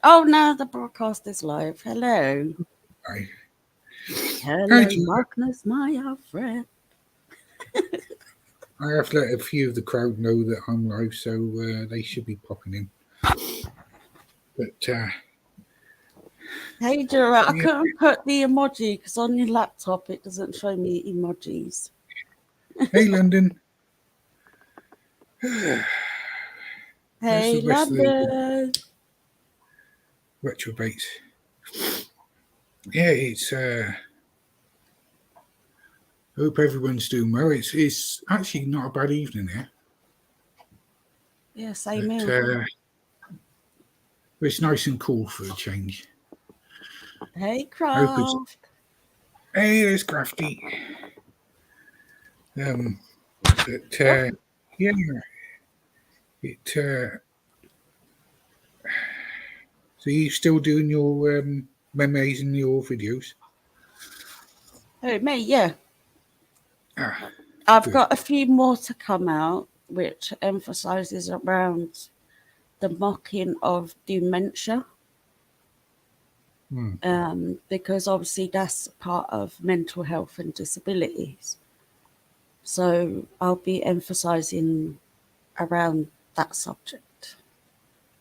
Oh, now the broadcast is live. Hello. Hi. Hi, Hello, Gina. Magnus, my old friend. I have to let a few of the crowd know that I'm live, so they should be popping in. But Hey, Gerard, I yeah, couldn't put the emoji because on your laptop it doesn't show me emojis. hey, London. There's Hey, the rest of the London. retrobates. Yeah, it's. Hope everyone's doing well. It's actually not a bad evening here, Yeah, same but here. it's nice and cool for a change. Hey, I hope it's. Craft. Hey, there's Crafty. But Oh, yeah, it. So you still doing your memes and your videos? oh, me, yeah. Ah, I've good. got a few more to come out, which emphasizes around the mocking of dementia. Hmm. Because obviously that's part of mental health and disabilities. So I'll be emphasizing around that subject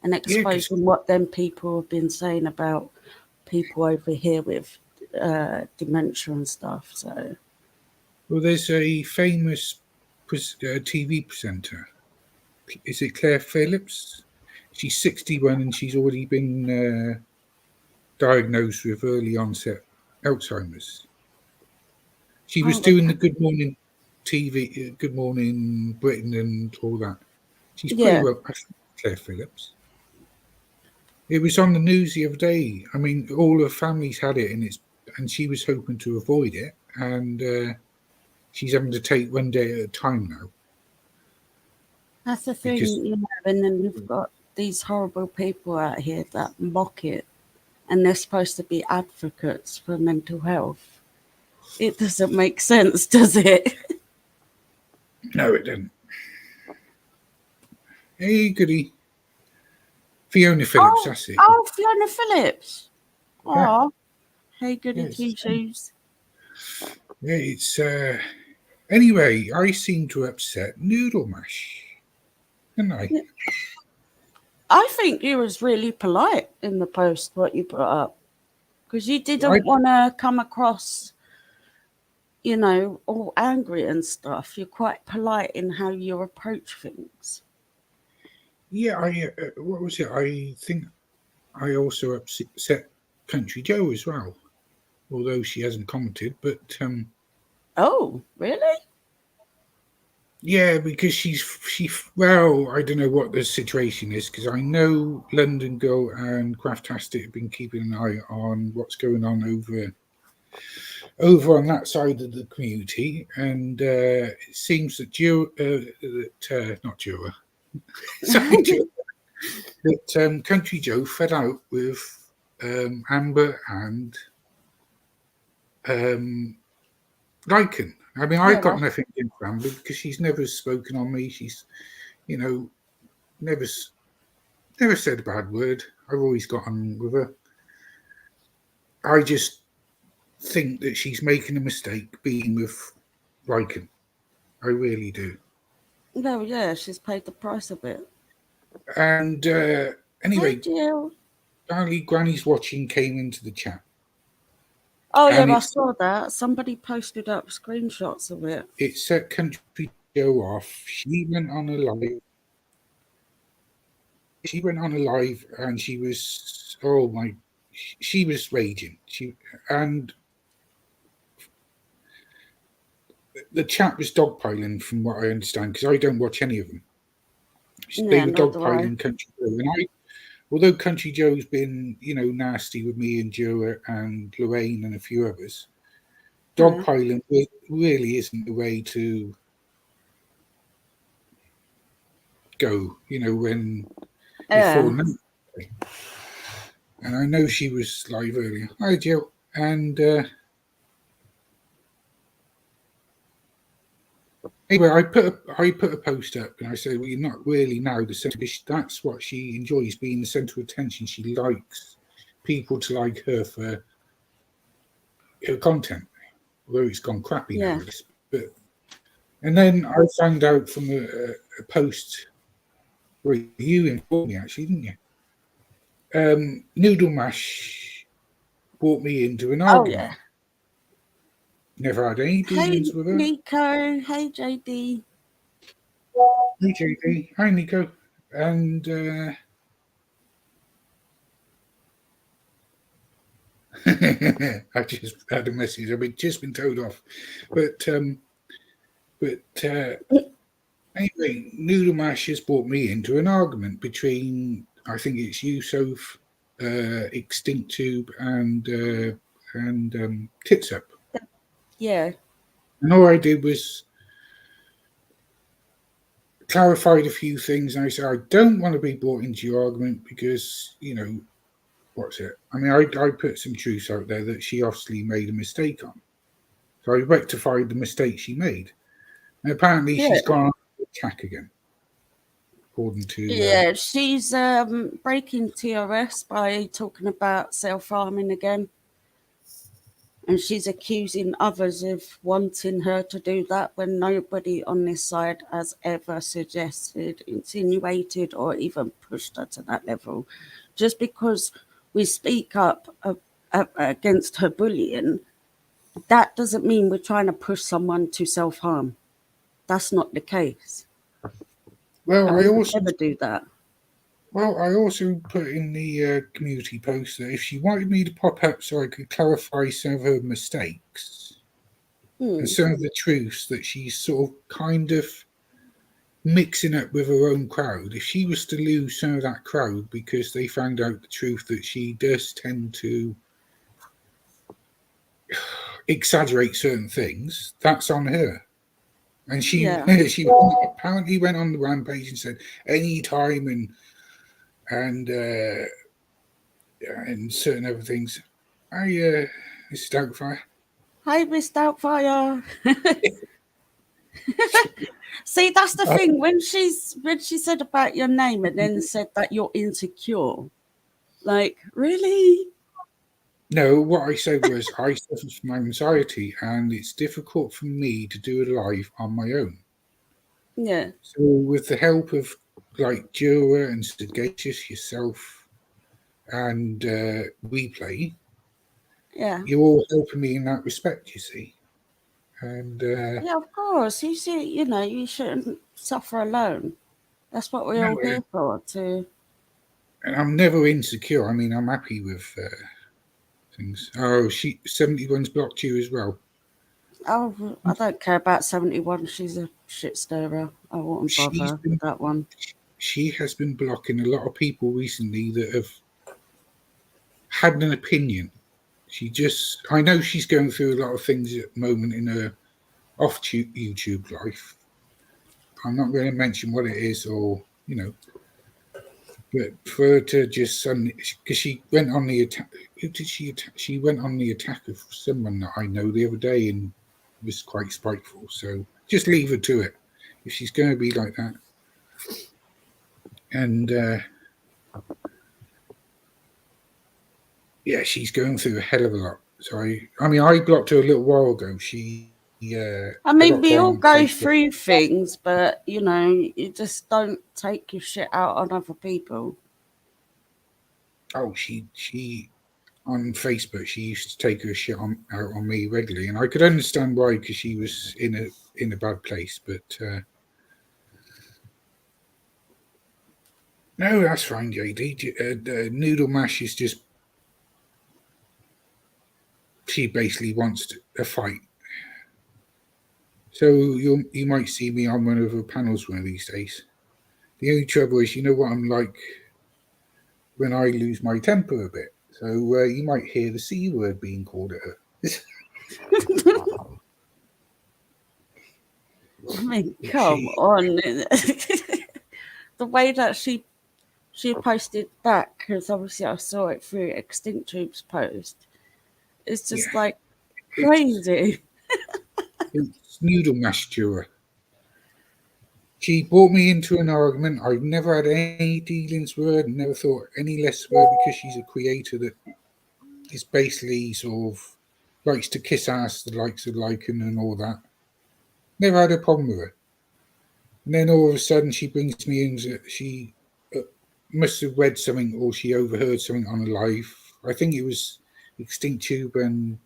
and Yeah, because exposing what them people have been saying about people over here with dementia and stuff. So, well, there's a famous TV presenter. Is it Claire Phillips? She's 61 and she's already been diagnosed with early onset Alzheimer's. She was oh, doing the Good Morning TV, Good Morning Britain, and all that. She's pretty yeah, well. I think Claire Phillips. It was on the news the other day. I mean, all her family's had it, and she was hoping to avoid it, and she's having to take one day at a time now that's the because thing, and then you've got these horrible people out here that mock it, and they're supposed to be advocates for mental health. It doesn't make sense, does it? no, it didn't. Hey, goody, Fiona Phillips. Oh, That's it. oh, Fiona Phillips. Yeah, Oh, hey, goody two yes, shoes. yeah. It's anyway. I seem to upset Noodle Mash, didn't I? Yeah, I think you was really polite in the post what you put up because you I didn't want to come across, all angry and stuff. You're quite polite in how you approach things. yeah. I what was it? I think I also upset Country Joe as well, although she hasn't commented. But Oh, really? yeah, because well, I don't know what the situation is because I know London Girl and Craftastic have been keeping an eye on what's going on over on that side of the community, and it seems that not Joe, sorry, Joe, that Country Joe fed out with Amber and um, Lycan. I mean, I Yeah, got nothing against Amber because she's never spoken on me. She's, you know, never never said a bad word. I've always got on with her. I just think that she's making a mistake being with Lycan. I really do. no, yeah, she's paid the price of it. And Hey, anyway, Jill. Charlie Granny's watching came into the chat, Oh, yeah, and I saw that. Somebody posted up screenshots of it. it set Country Joe off. She went on a live. She went on a live, and she was she was raging. And the chat was dogpiling, from what I understand, because I don't watch any of them. They Yeah, were nor do I. dogpiling Country Joe, and although Country Joe's been, nasty with me and Joe and Lorraine and a few others, Yeah. dogpiling really isn't the way to go. When you're Yeah. falling out. And I know she was live earlier. Hi, Joe. And Anyway, I put a post up and I said, well, you're not really now the centre. That's what she enjoys, being the centre of attention. She likes people to like her for her content, although it's gone crappy Yeah. nowadays. But and then I found out from a post where you informed me, actually, didn't you? Noodle Mash brought me into an Oh, argument. yeah. Never had any Hey, dealings with her. Nico. Hey, JD. Hey, JD. Hi, Nico. And I just had a message. I've just been told off. But anyway, Noodle Mash has brought me into an argument between, I think it's you, Soph, Extinct Tube, and Tits Up. Yeah. And all I did was clarified a few things. And I said, I don't want to be brought into your argument because, what's it? I mean, I put some truths out there that she obviously made a mistake on. So I rectified the mistake she made. And apparently Yeah. she's gone on to attack again, according to... Yeah, she's breaking TRS by talking about self-harming again. And she's accusing others of wanting her to do that when nobody on this side has ever suggested, insinuated, or even pushed her to that level. Just because we speak up against her bullying, that doesn't mean we're trying to push someone to self-harm. That's not the case. Well, And I we would also... never do that. Well, I also put in the community post that if she wanted me to pop up so I could clarify some of her mistakes and some of the truths that she's sort of kind of mixing up with her own crowd, if she was to lose some of that crowd because they found out the truth that she does tend to exaggerate certain things, that's on her. And she apparently went on the rampage and said any time and certain other things. Hi, Mrs. Doubtfire. Hi, Miss Doubtfire. See, that's the thing. When she said about your name and then said that you're insecure, like, really? No, what I said was I suffer from anxiety and it's difficult for me to do a live on my own. Yeah. So with the help of like Jura and Sagacious, yourself, and Replay, Yeah. you're all helping me in that respect, you see. And Yeah, of course. You see, you shouldn't suffer alone. That's what we're no, all here for, to... and I'm never insecure. I mean, I'm happy with things. Oh, 71's blocked you as well. Oh, I don't care about 71. She's a shit stirrer. I wouldn't bother with that one. She has been blocking a lot of people recently that have had an opinion. I know she's going through a lot of things at the moment in her off YouTube life. I'm not going to mention what it is but for her to just suddenly, because she went on the attack. Who did she attack? She went on the attack of someone that I know the other day and was quite spiteful. So just leave her to it if she's going to be like that. And yeah, she's going through a hell of a lot. So I blocked her a little while ago. I mean, got we her all on go Facebook. through things, but, you just don't take your shit out on other people. Oh, she on Facebook, she used to take her shit out on me regularly, and I could understand why, because she was in a bad place. But no, that's fine, JD. Noodle Mash is just, she basically wants a fight. So you might see me on one of her panels one of these days. The only trouble is, you know what I'm like when I lose my temper a bit. So you might hear the C word being called at her. I mean, come on. The way that she posted back, because obviously I saw it through Extinct Tube's post, it's just like crazy. It's Noodle Mash Jura. She brought me into an argument. I've never had any dealings with her, never thought any less of her because she's a creator that is basically sort of likes to kiss ass, the likes of Lycan and all that. Never had a problem with her. And then all of a sudden she brings me in, she must have read something or she overheard something on a live. I think it was Extinct Tube and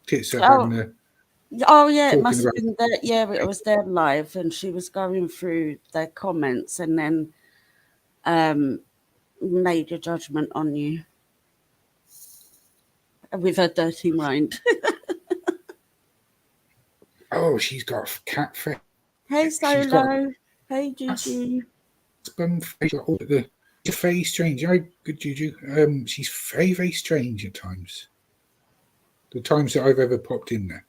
Tits Up having Oh, a oh yeah, it talking must have about. been there. Yeah, it was their live, and she was going through their comments, and then um, made a judgment on you with her dirty mind. Oh, she's got cat face. Hey, She's got Solo. Hey, that's Juju. bum face. All the she's very strange. I good Juju. She's very strange at times. The times that I've ever popped in there.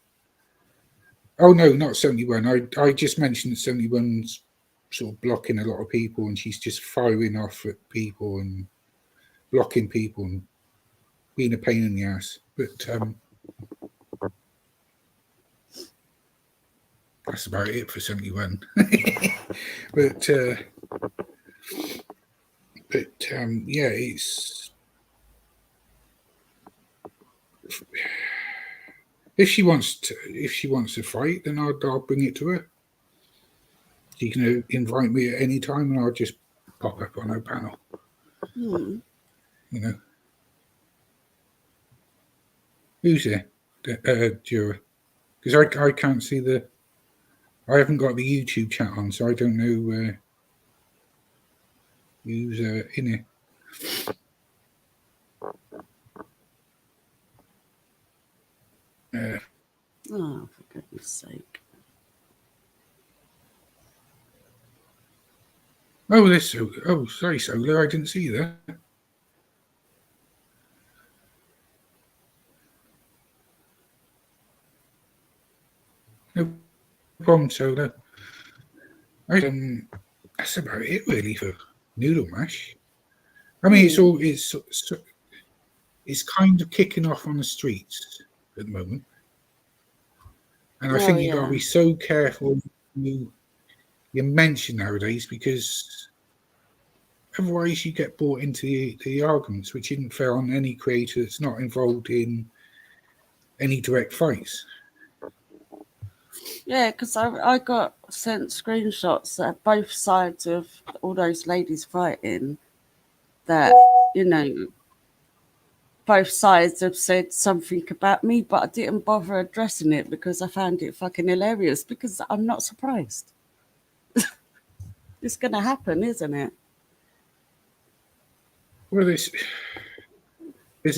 Oh no, not 71. I just mentioned that 71's sort of blocking a lot of people, and she's just firing off at people and blocking people and being a pain in the ass. But that's about it for 71. but yeah, it's if she wants to fight, then I'll bring it to her. She can invite me at any time, and I'll just pop up on her panel. Hmm. You know, who's there? Jura? Because I can't see I haven't got the YouTube chat on, so I don't know who's in here. Oh, for goodness sake. Oh, there's oh, sorry, Solar, I didn't see that. No problem, Solar. That's about it really for Noodle Mash. I mean, it's kind of kicking off on the streets at the moment, and I Oh, think you got to yeah. be so careful you mention nowadays because otherwise you get brought into the arguments, which isn't fair on any creator that's not involved in any direct fights. Yeah, because I got sent screenshots that both sides of all those ladies fighting that, you know, both sides have said something about me, but I didn't bother addressing it because I found it fucking hilarious because I'm not surprised. It's going to happen, isn't it? Well, there's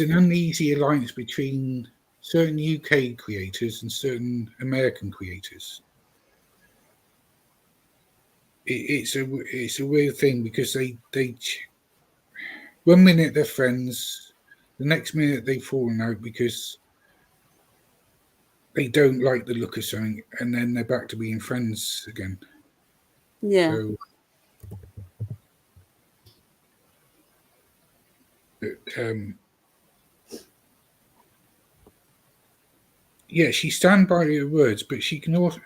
an uneasy alliance between certain UK creators and certain American creators. It's a weird thing because they 1 minute they're friends, the next minute they've fallen out because they don't like the look of something, and then they're back to being friends again. Yeah. So, but, yeah, she stand by her words, but she can also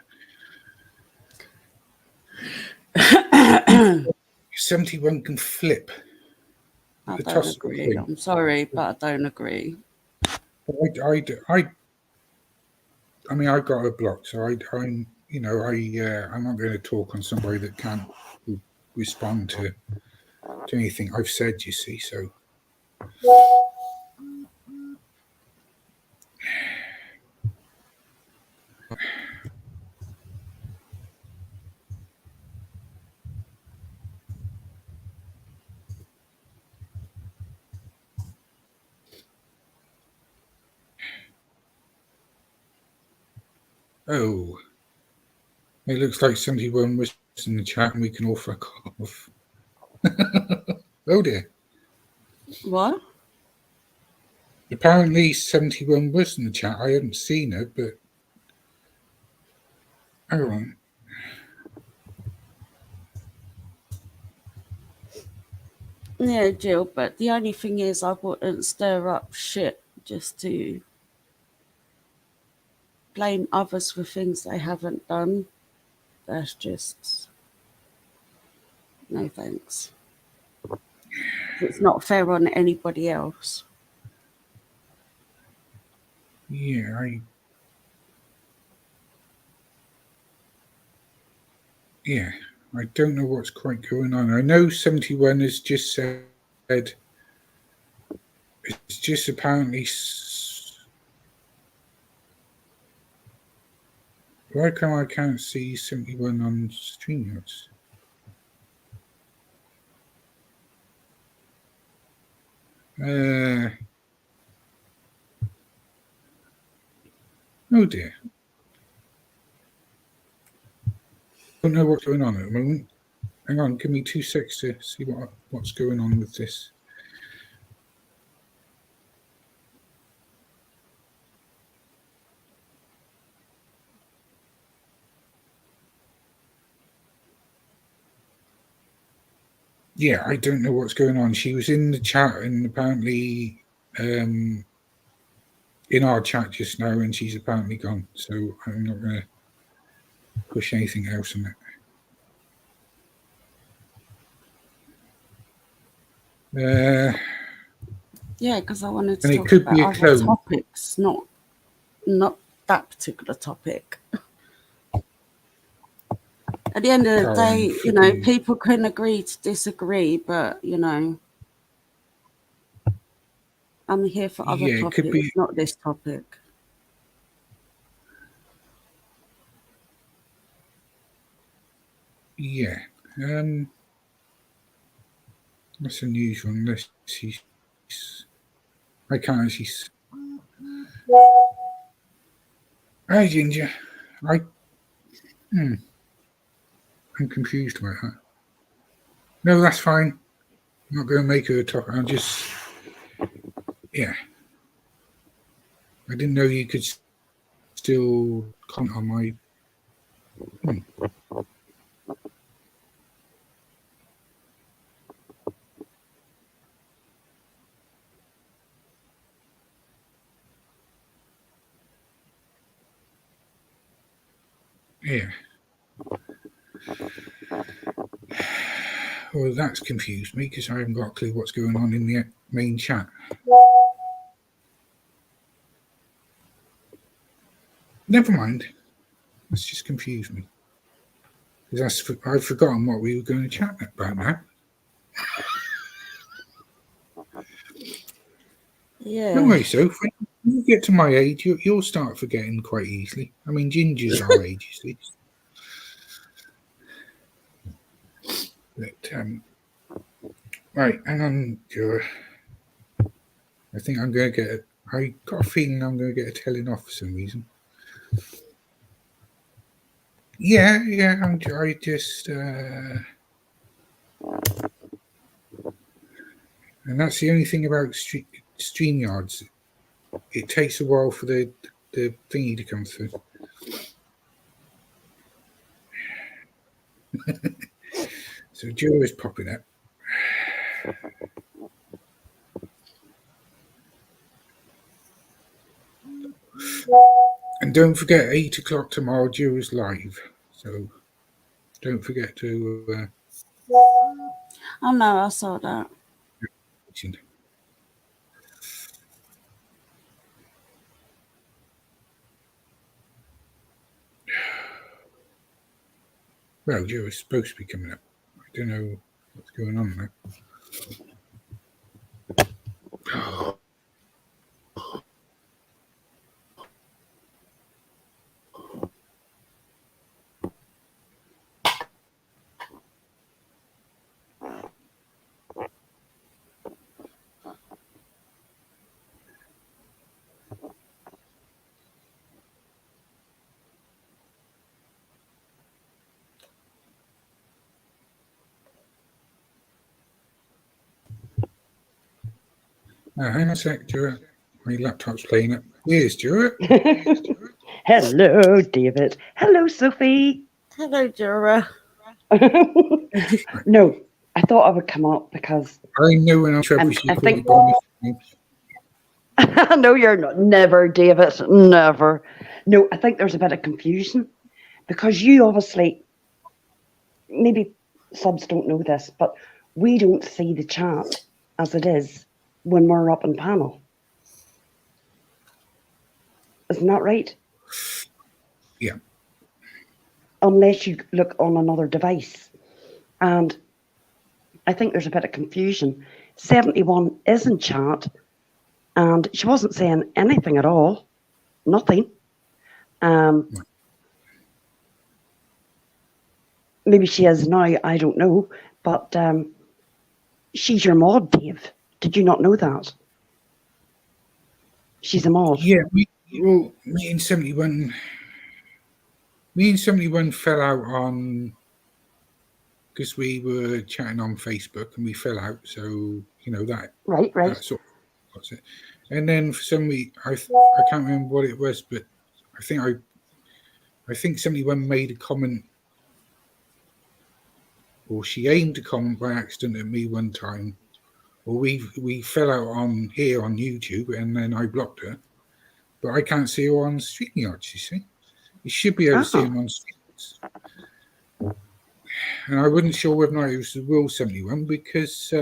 71 can flip. I The don't toss of a agree. coin. I'm sorry, but I don't agree. I mean, I got her blocked, so I'm, I'm not going to talk on somebody that can't respond to anything I've said. You see, so oh, it looks like 71 was in the chat, and we can all fuck off. Oh dear. What? Apparently, 71 was in the chat. I haven't seen her, but hang on. Yeah, Jill, but the only thing is I wouldn't stir up shit just to blame others for things they haven't done. That's just no thanks. It's not fair on anybody else. Yeah, I don't know what's quite going on. I know 71 has just said it's just apparently. Why come I can't see 71 on StreamYards? Oh dear. Don't know what's going on at the moment. Hang on, give me 2 seconds to see what's going on with this. Yeah, I don't know what's going on. She was in the chat and apparently in our chat just now, and she's apparently gone. So I'm not going to push anything else on it. Yeah, because I wanted And to it talk could about be a other clone. topics, not that particular topic. At the end of the day, you know, people can agree to disagree, but, you know, I'm here for other Yeah, it could topics, be. not this topic. Yeah. That's unusual unless he's. I can't actually. Hi, Ginger. I'm confused about that. No, that's fine. I'm not going to make her a topic. I'll just. Yeah. I didn't know you could still comment on my. Yeah. Well, that's confused me because I haven't got a clue what's going on in the main chat. Never mind. That's just confused me. Because I've forgotten what we were going to chat about now. Yeah. Don't worry, Sophie. When you get to my age, you'll start forgetting quite easily. I mean, Ginger's our age, you see. But, right, hang on, Joe. I think I'm going to get I got a feeling I'm going to get a telling off for some reason. Yeah, I just... and that's the only thing about StreamYards. It takes a while for the thingy to come through. So Joe is popping up. And don't forget, 8 o'clock tomorrow, Joe is live. So don't forget to... Oh, no, I saw that. Well, Joe is supposed to be coming up. I don't know what's going on there. Hang on a sec, Joe. My laptop's playing up. Here's Joe. Hello, David. Hello, Sophie. Hello, Jura. No, I thought I would come up because I know when I'm trouble, I think no, you're not. Never, David. Never. No, I think there's a bit of confusion because you obviously maybe subs don't know this, but we don't see the chat as it is when we're up in panel. Isn't that right? Yeah. Unless you look on another device. And I think there's a bit of confusion. 71 is in chat, and she wasn't saying anything at all. Nothing. Maybe she is now, I don't know. But she's your mod, Dave. Did you not know that? She's a mod. Yeah, me and 71 fell out on, because we were chatting on Facebook and we fell out. So, you know, that. Right. That sort of, what's it? And then for some reason, I can't remember what it was, but I think 71 made a comment, or she aimed a comment by accident at me one time, or we fell out on here on YouTube, and then I blocked her. But I can't see her on StreamYard, you see. You should be able to see them on StreamYard. And I wasn't sure whether or not it was the Will 71 because...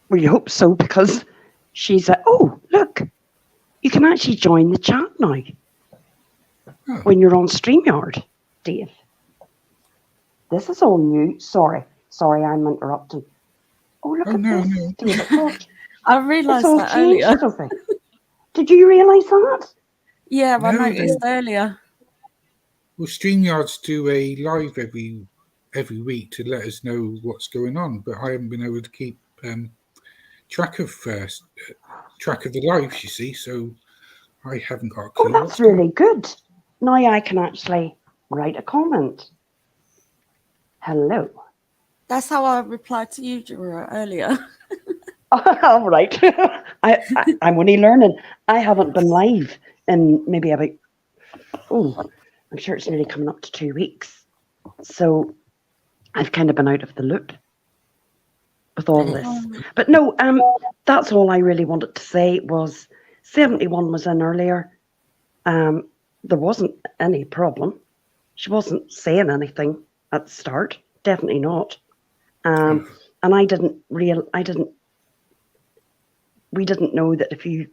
well, you hope so, because she's like, oh, look, you can actually join the chat now when you're on StreamYard, Dave. This is all new. Sorry, I'm interrupting. Oh, look at no, this. no. I realised that earlier. Did you realise that? Yeah, I noticed earlier. Well, StreamYards do a live every week to let us know what's going on, but I haven't been able to keep track of the lives, you see, so I haven't got a clue. Oh, that's really good. Now I can actually write a comment. Hello. That's how I replied to you, Jura, earlier. All right. I'm only learning. I haven't been live in maybe about, I'm sure it's nearly coming up to 2 weeks. So I've kind of been out of the loop with all this. But no, that's all I really wanted to say was 71 was in earlier. There wasn't any problem. She wasn't saying anything at the start. Definitely not. And we didn't know that if you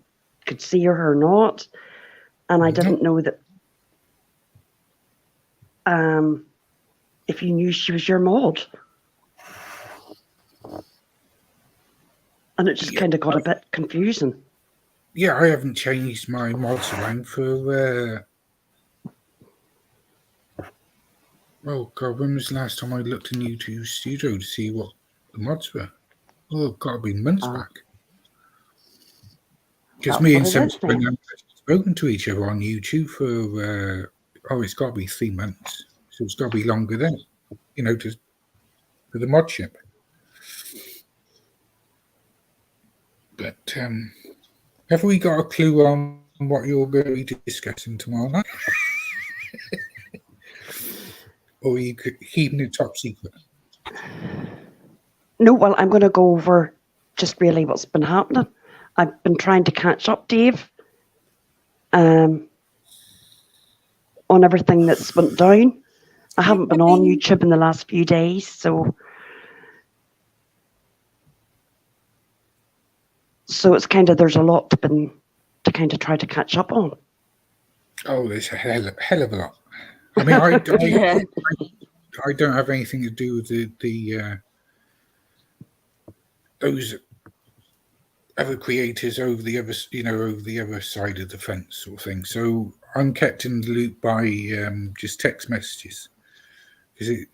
could see her or not. And I didn't know that if you knew she was your mod. And it just kind of got a bit confusing. Yeah, I haven't changed my mods around for... oh, God, when was the last time I looked in YouTube Studio to see what the mods were? Oh, got to be months back. Because me and Sam haven't spoken to each other on YouTube for, it's got to be 3 months. So it's got to be longer then, you know, for the mod ship. But have we got a clue on what you're going to be discussing tomorrow night? Or are you keeping it top secret? No, well, I'm going to go over just really what's been happening. I've been trying to catch up, Dave, on everything that's went down. I haven't been on YouTube in the last few days, so it's kind of, there's a lot to kind of try to catch up on. Oh, there's a hell of a lot. I mean, I don't have anything to do with the those other creators over the other side of the fence sort of thing. So I'm kept in the loop by just text messages because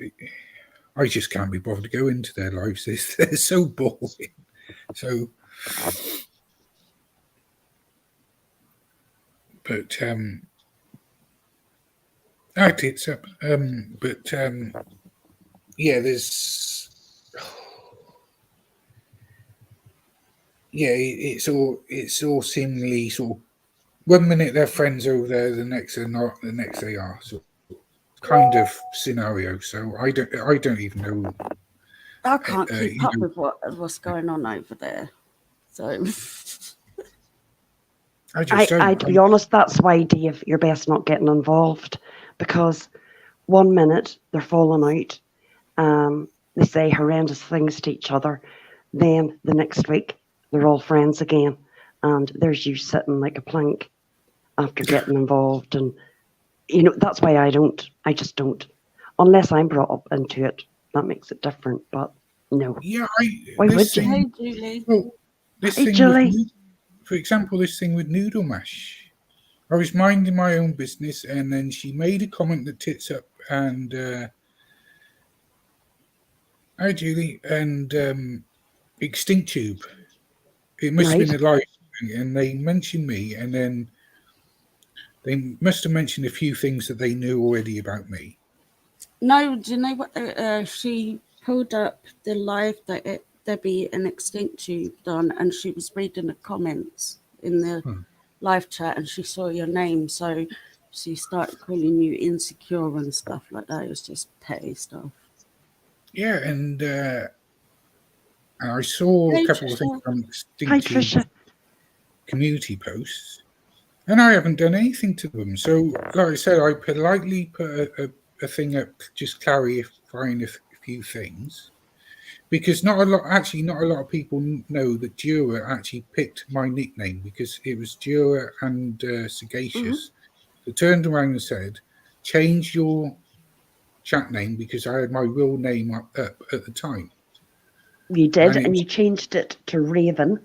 I just can't be bothered to go into their lives. They're so boring. So, but I did so. Yeah, there's. Yeah, it's all seemingly sort of 1 minute they're friends over there, the next they're not, the next they are. So kind of scenario. So I don't even know. I can't keep up with what's going on over there. So I to be honest, that's why, Dave, you're best not getting involved, because 1 minute they're falling out. They say horrendous things to each other. Then the next week they're all friends again, and there's you sitting like a plank after getting involved. And that's why I just don't, unless I'm brought up into it. That makes it different. But no, Yeah, why would this you? Hey, thing. Julie. Well, this Hey, thing with, Julie. for example, this thing with noodle mash. I was minding my own business, and then she made a comment that tits up and hi Julie and extinct tube. It must have Right. been a live thing, and they mentioned me, and then they must have mentioned a few things that they knew already about me. No, do you know what? She pulled up the live that Debbie and Extinct Tube done, and she was reading the comments in the live chat, and she saw your name, so she started calling you insecure and stuff like that. It was just petty stuff. Yeah, and I saw a Hey, couple of things Trisha. on Hi, extinct tube Trisha. community posts, and I haven't done anything to them. So, like I said, I politely put a thing up, just clarifying a few things, because not a lot of people know that Dura actually picked my nickname, because it was Dura and Sagacious that turned around and said, change your chat name, because I had my real name up at the time. You did, And it and was, you changed it to Raven.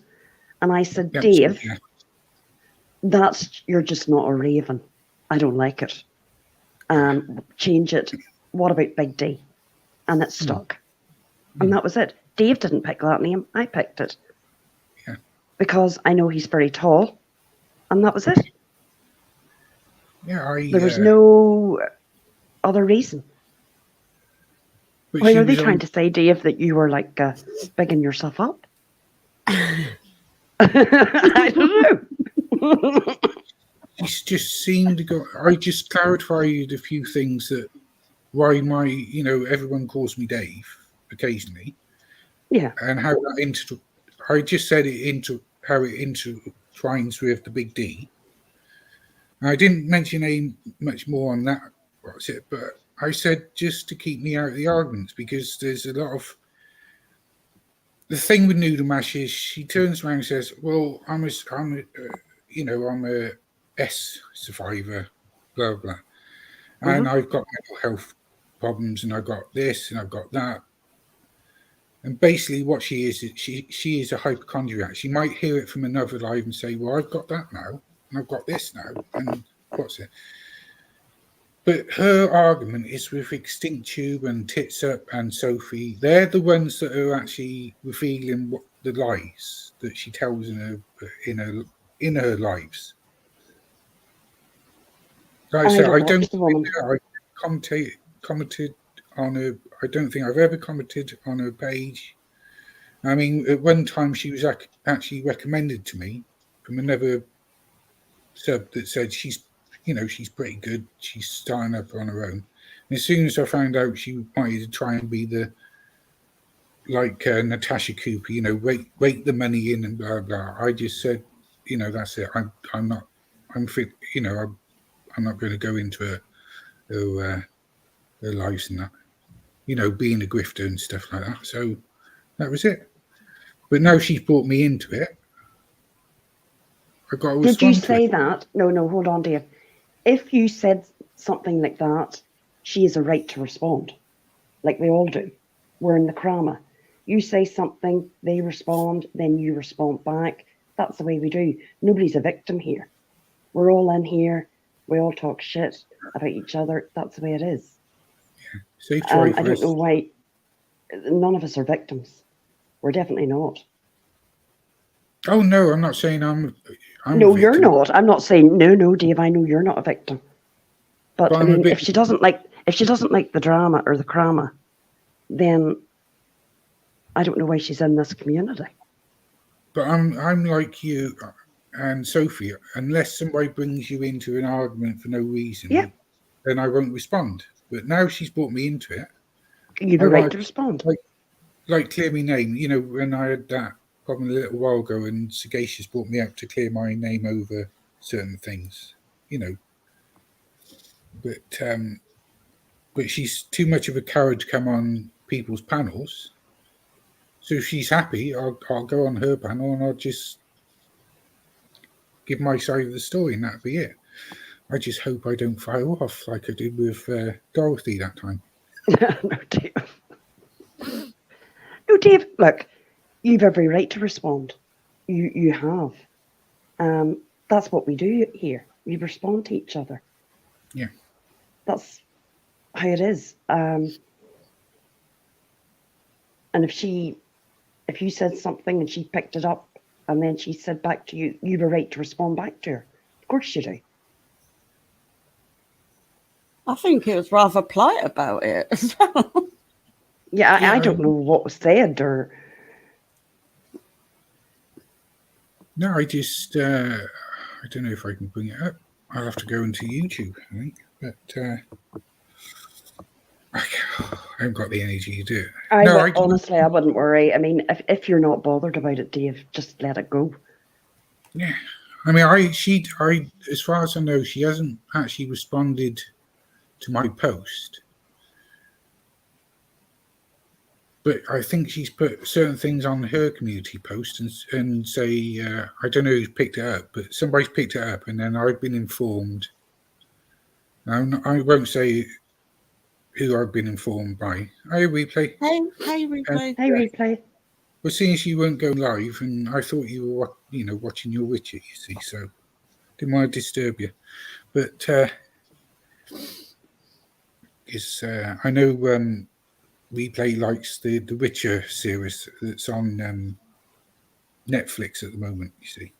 And I said, yeah, Dave, yeah. you're just not a Raven. I don't like it. Change it. What about Big D? And it stuck. And that was it. Dave didn't pick that name. I picked it. Yeah. Because I know he's very tall. And that was it. Yeah, There was no other reason. But Why she are they was trying on. to say, Dave, that you were like bigging yourself up? I don't know. She just seemed to go. I just clarified a few things that why everyone calls me Dave occasionally, Yeah. and how that I just said it into how it intertwines with the big D. I didn't mention any much more on that. What's it? But I said just to keep me out of the arguments, because there's a lot of. The thing with Noodle Mash is she turns around and says, "Well, I'm a S survivor, blah blah, and I've got mental health problems, and I've got this, and I've got that." And basically, what she is she is a hypochondriac. She might hear it from another live and say, "Well, I've got that now, and I've got this now, and what's it?" But her argument is with Extinct Tube and Tits Up and Sophie. They're the ones that are actually revealing what the lies that she tells in her lives. Like I I said, don't I watch don't. the woman. I commented on her. I don't think I've ever commented on her page. I mean, at one time she was actually recommended to me from another sub that said she's pretty good. She's starting up on her own. And as soon as I found out she wanted to try and be the Natasha Cooper, rake the money in and blah blah, I just said, that's it. I'm not. I'm fit. I'm not going to go into her lives and that. Being a grifter and stuff like that. So that was it. But now she's brought me into it. I got to Did you respond to say it. that? No, hold on, Dave. If you said something like that, she has a right to respond, like they all do. We're in the crama. You say something, they respond, then you respond back. That's the way we do. Nobody's a victim here. We're all in here. We all talk shit about each other. That's the way it is. Safe drive I for don't know us. why none of us are victims. We're definitely not. Oh no, I'm not saying I'm No, a you're victim. not. I'm not saying no, Dave. I know you're not a victim. But I I'm a mean, bit. if she doesn't like the drama or the crama, then I don't know why she's in this community. But I'm like you and Sophie. Unless somebody brings you into an argument for no reason, Yeah, then I won't respond. But now she's brought me into it. you have I a right want to respond. like clear my name. When I had that problem a little while ago, and Sagacious brought me up to clear my name over certain things. But but she's too much of a coward to come on people's panels. So if she's happy, I'll go on her panel and I'll just give my side of the story, and that'll be it. I just hope I don't fire off like I did with Dorothy that time. No, Dave. No, Dave, look, you've every right to respond. You have. That's what we do here. We respond to each other. Yeah. That's how it is. And if you said something and she picked it up and then she said back to you, you have a right to respond back to her. Of course you do. I think he was rather polite about it as well. Yeah, I don't know what was said or. No, I just I don't know if I can bring it up. I'll have to go into YouTube, I think. But I haven't got the energy to do it. Honestly, I wouldn't worry. I mean, if you're not bothered about it, Dave, just let it go. Yeah, I mean, I as far as I know, she hasn't actually responded to my post, but I think she's put certain things on her community post and say I don't know who's picked it up, but somebody's picked it up, and then I've been informed. I won't say who I've been informed by. Hey, Replay. Hey, Replay. Hey, Replay. Well, seeing as you won't go live, and I thought you were, watching your Witcher, you see, so didn't want to disturb you. But I know Replay likes the Witcher series that's on Netflix at the moment, you see.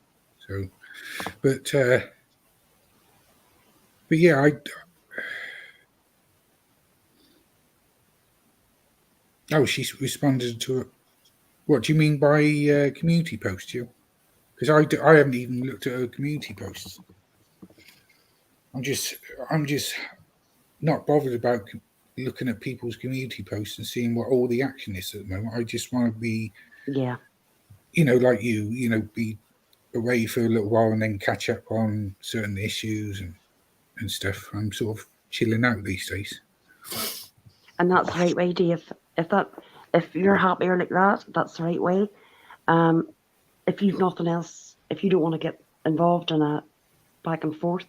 So, but yeah, she's responded to it. What do you mean by community post, you? Because I haven't even looked at her community posts. I'm just not bothered about looking at people's community posts and seeing what all the action is at the moment. I just want to be, like you, be away for a little while and then catch up on certain issues and stuff. I'm sort of chilling out these days. And that's the right way, Dave. If you're happier like that, that's the right way. If you've nothing else, if you don't want to get involved in a back and forth,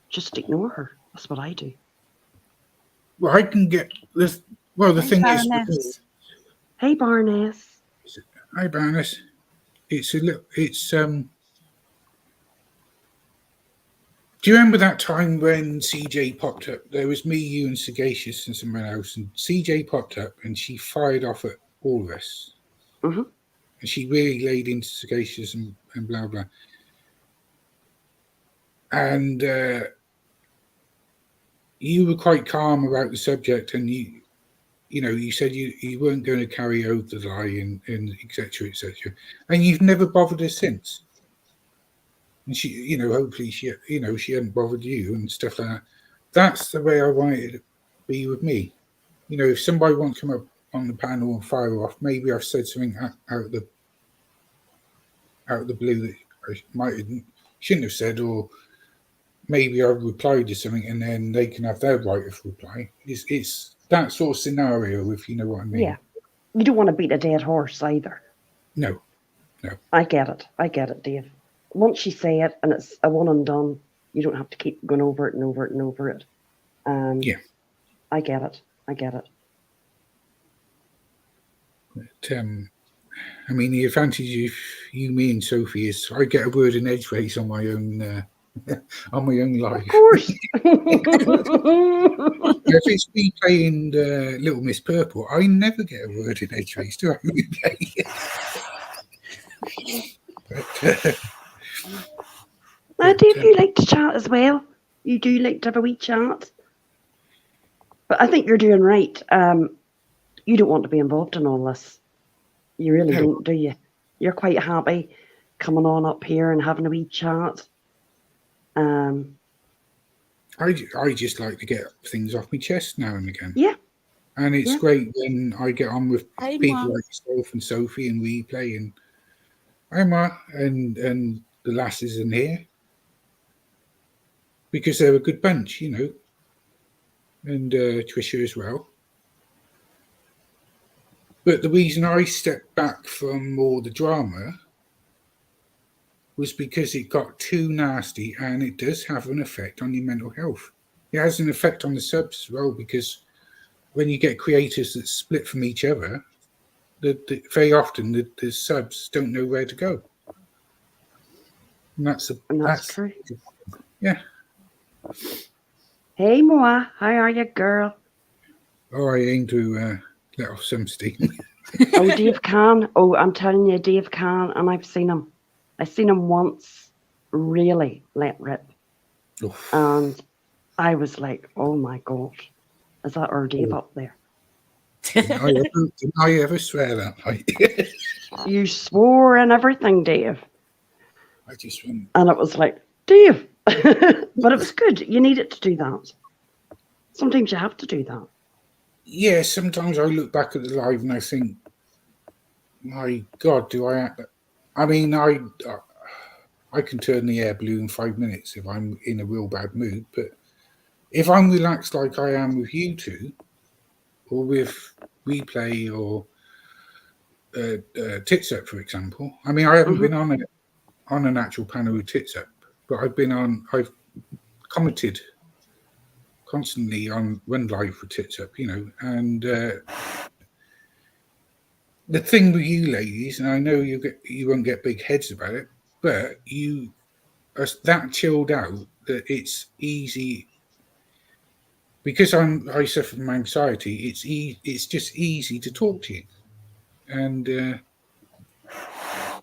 just ignore her. That's what I do. Well, I can get this. Well, the thing is, hey, Barnes. Hi, Barnes. It's a little. It's Do you remember that time when CJ popped up? There was me, you, and Sagacious and someone else, and CJ popped up and she fired off at all of us. Mm-hmm. And she really laid into Sagacious and blah, blah. And you were quite calm about the subject, and you said you weren't going to carry over the lie and et cetera, and you've never bothered her since. And she, hopefully she hadn't bothered you and stuff like that. That's the way I want it to be with me. If somebody wants to come up on the panel and fire off, maybe I've said something out of the blue that I shouldn't have said, or maybe I've replied to something and then they can have their right of reply. It's that sort of scenario, if you know what I mean. Yeah. You don't want to beat a dead horse either. No. I get it, Dave. Once you say it and it's a one and done, you don't have to keep going over it and over it and over it. Yeah. I get it. But, I mean, the advantage of you, me, and Sophie is I get a word in edgeways on my own live. Of course. If it's me playing Little Miss Purple, I never get a word in edgeways, do I? Dave, you like to chat as well. You do like to have a wee chat. But I think you're doing right. You don't want to be involved in all this. You really don't, do you? You're quite happy coming on up here and having a wee chat. I just like to get things off my chest now and again. Yeah. And it's great when I get on with people Mom. like yourself and Sophie and we play and Emma and the lasses in here. Because they're a good bunch, and Trisha as well. But the reason I stepped back from all the drama was because it got too nasty, and it does have an effect on your mental health. It has an effect on the subs as well, because when you get creators that split from each other, very often the subs don't know where to go. And that's true. Yeah. Hey, Moa, how are you, girl? Oh, I aim to let off some steam. Oh, Dave can. Oh, I'm telling you, Dave can, and I've seen him. I've seen him once really let rip. Oof. And I was like, oh my God, is that our Dave up there? Did I ever swear that night? You swore and everything, Dave. I just went. And it was like, Dave. But it was good. You needed to do that. Sometimes you have to do that. Yeah, sometimes I look back at the live and I think, my God, do I? I mean, I can turn the air blue in 5 minutes if I'm in a real bad mood. But if I'm relaxed like I am with you two, or with Replay or Tits Up, for example. I mean, I haven't been on an actual panel with Tits Up, but I've commented constantly on Run Live for Tits Up, and the thing with you ladies, and I know you won't get big heads about it, but you are that chilled out that it's easy. Because I suffer from anxiety, it's just easy to talk to you, and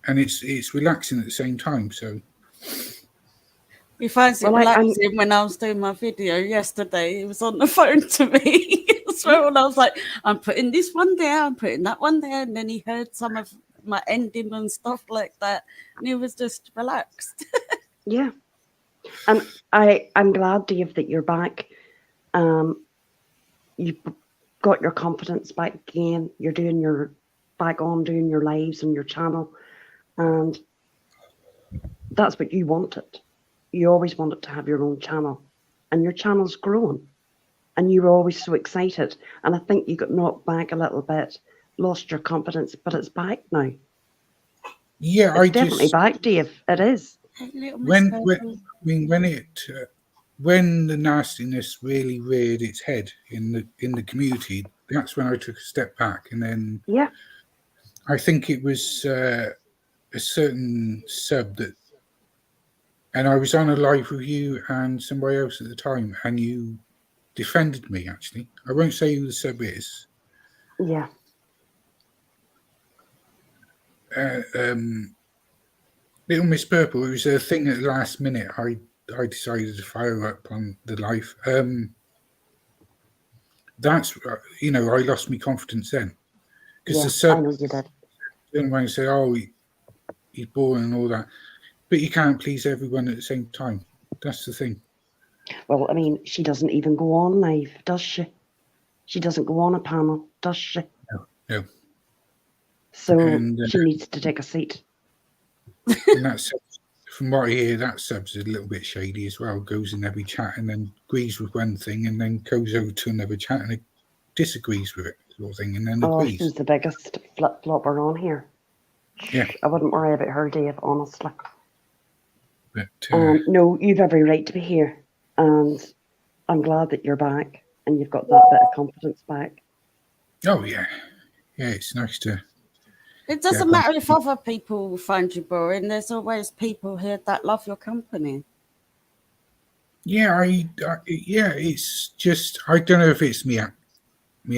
it's relaxing at the same time. So He finds it relaxing when I was doing my video yesterday. He was on the phone to me as well, and I was like, I'm putting this one there, I'm putting that one there, and then he heard some of my ending and stuff like that, and he was just relaxed. Yeah. And I'm glad, Dave, that you're back. You've got your confidence back again. You're doing your lives on your channel, and that's what you wanted. You always wanted to have your own channel, and your channel's growing, and you were always so excited. And I think you got knocked back a little bit, lost your confidence, but it's back now. Yeah, it's definitely back, Dave. It is. When the nastiness really reared its head in the community, that's when I took a step back, and then I think it was a certain sub that, and I was on a live with you and somebody else at the time, and you defended me. Actually, I won't say who the sub is. Yeah. Little Miss Purple. It was a thing at the last minute. I decided to fire up on the live. That's I lost my confidence then, because the sub. I know you did. Didn't want to say, oh, he's boring and all that, but you can't please everyone at the same time. That's the thing. Well, I mean, she doesn't even go on live, does she? She doesn't go on a panel, does she? No. So she needs to take a seat. And that's, from what I hear, that sub's a little bit shady as well. Goes in every chat and then agrees with one thing, and then goes over to another chat and it disagrees with it, sort of thing, and then agrees. She's the biggest flip-flopper on here. Yeah. I wouldn't worry about her, Dave, honestly. But no, you've every right to be here, and I'm glad that you're back and you've got that bit of confidence back. Oh yeah, it's nice to. It doesn't matter if other people find you boring. There's always people here that love your company. Yeah, it's just, I don't know if it's me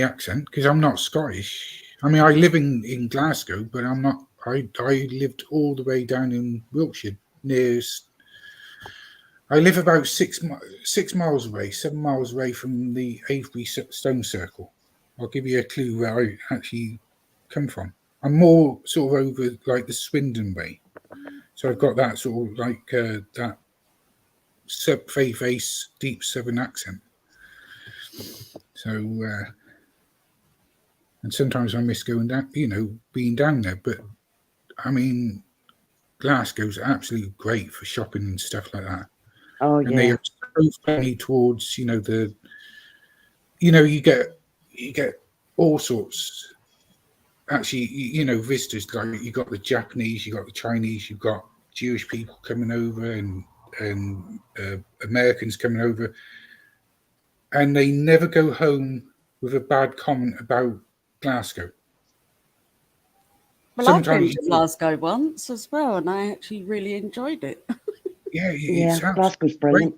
accent, because I'm not Scottish. I mean, I live in Glasgow, but I'm not. I lived all the way down in Wiltshire, I live about 6 miles away, 7 miles away from the Avebury Stone Circle. I'll give you a clue where I actually come from. I'm more sort of over like the Swindon way. So I've got that sort of like that face deep southern accent. So, and sometimes I miss going down, being down there. But I mean, Glasgow's absolutely great for shopping and stuff like that. Oh, and they are so friendly towards, the you get all sorts. Actually, visitors, like you got the Japanese, you got the Chinese, you've got Jewish people coming over, and Americans coming over, and they never go home with a bad comment about Glasgow. Well, I've been to Glasgow once as well, and I actually really enjoyed it. Yeah, Glasgow's brilliant.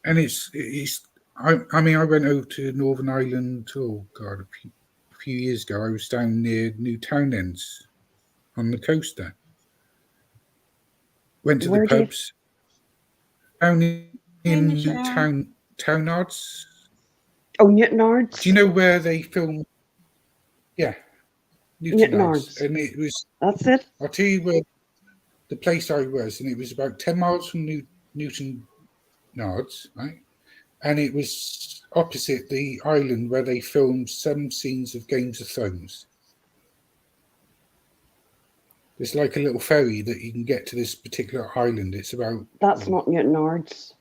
And it's. I mean, I went over to Northern Ireland. Oh God, a few years ago. I was down near New Townends on the coast there. Went to the pubs down in Townards. Oh, Newtonards. Do you know where they film? Yeah, Newtonards. And it was. That's it. I'll tell you where the place I was, and it was about 10 miles from Newtonards, right? And it was opposite the island where they filmed some scenes of Games of Thrones. There's like a little ferry that you can get to this particular island. It's about... That's not Newtonards.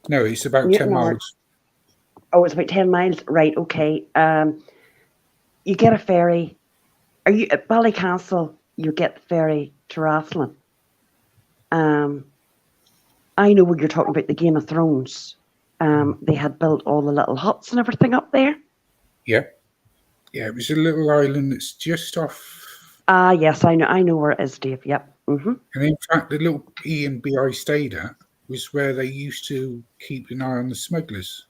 No, it's about 10 miles. Oh, it's about 10 miles. Right, okay. You get a ferry. Are you at Ballycastle? You get the ferry to Rathlin. I know what you're talking about, the Game of Thrones. They had built all the little huts and everything up there. Yeah. Yeah, it was a little island that's just off... Ah, yes, I know where it is, Dave. Yep. Mm-hmm. And in fact, the little E&B I stayed at was where they used to keep an eye on the smugglers.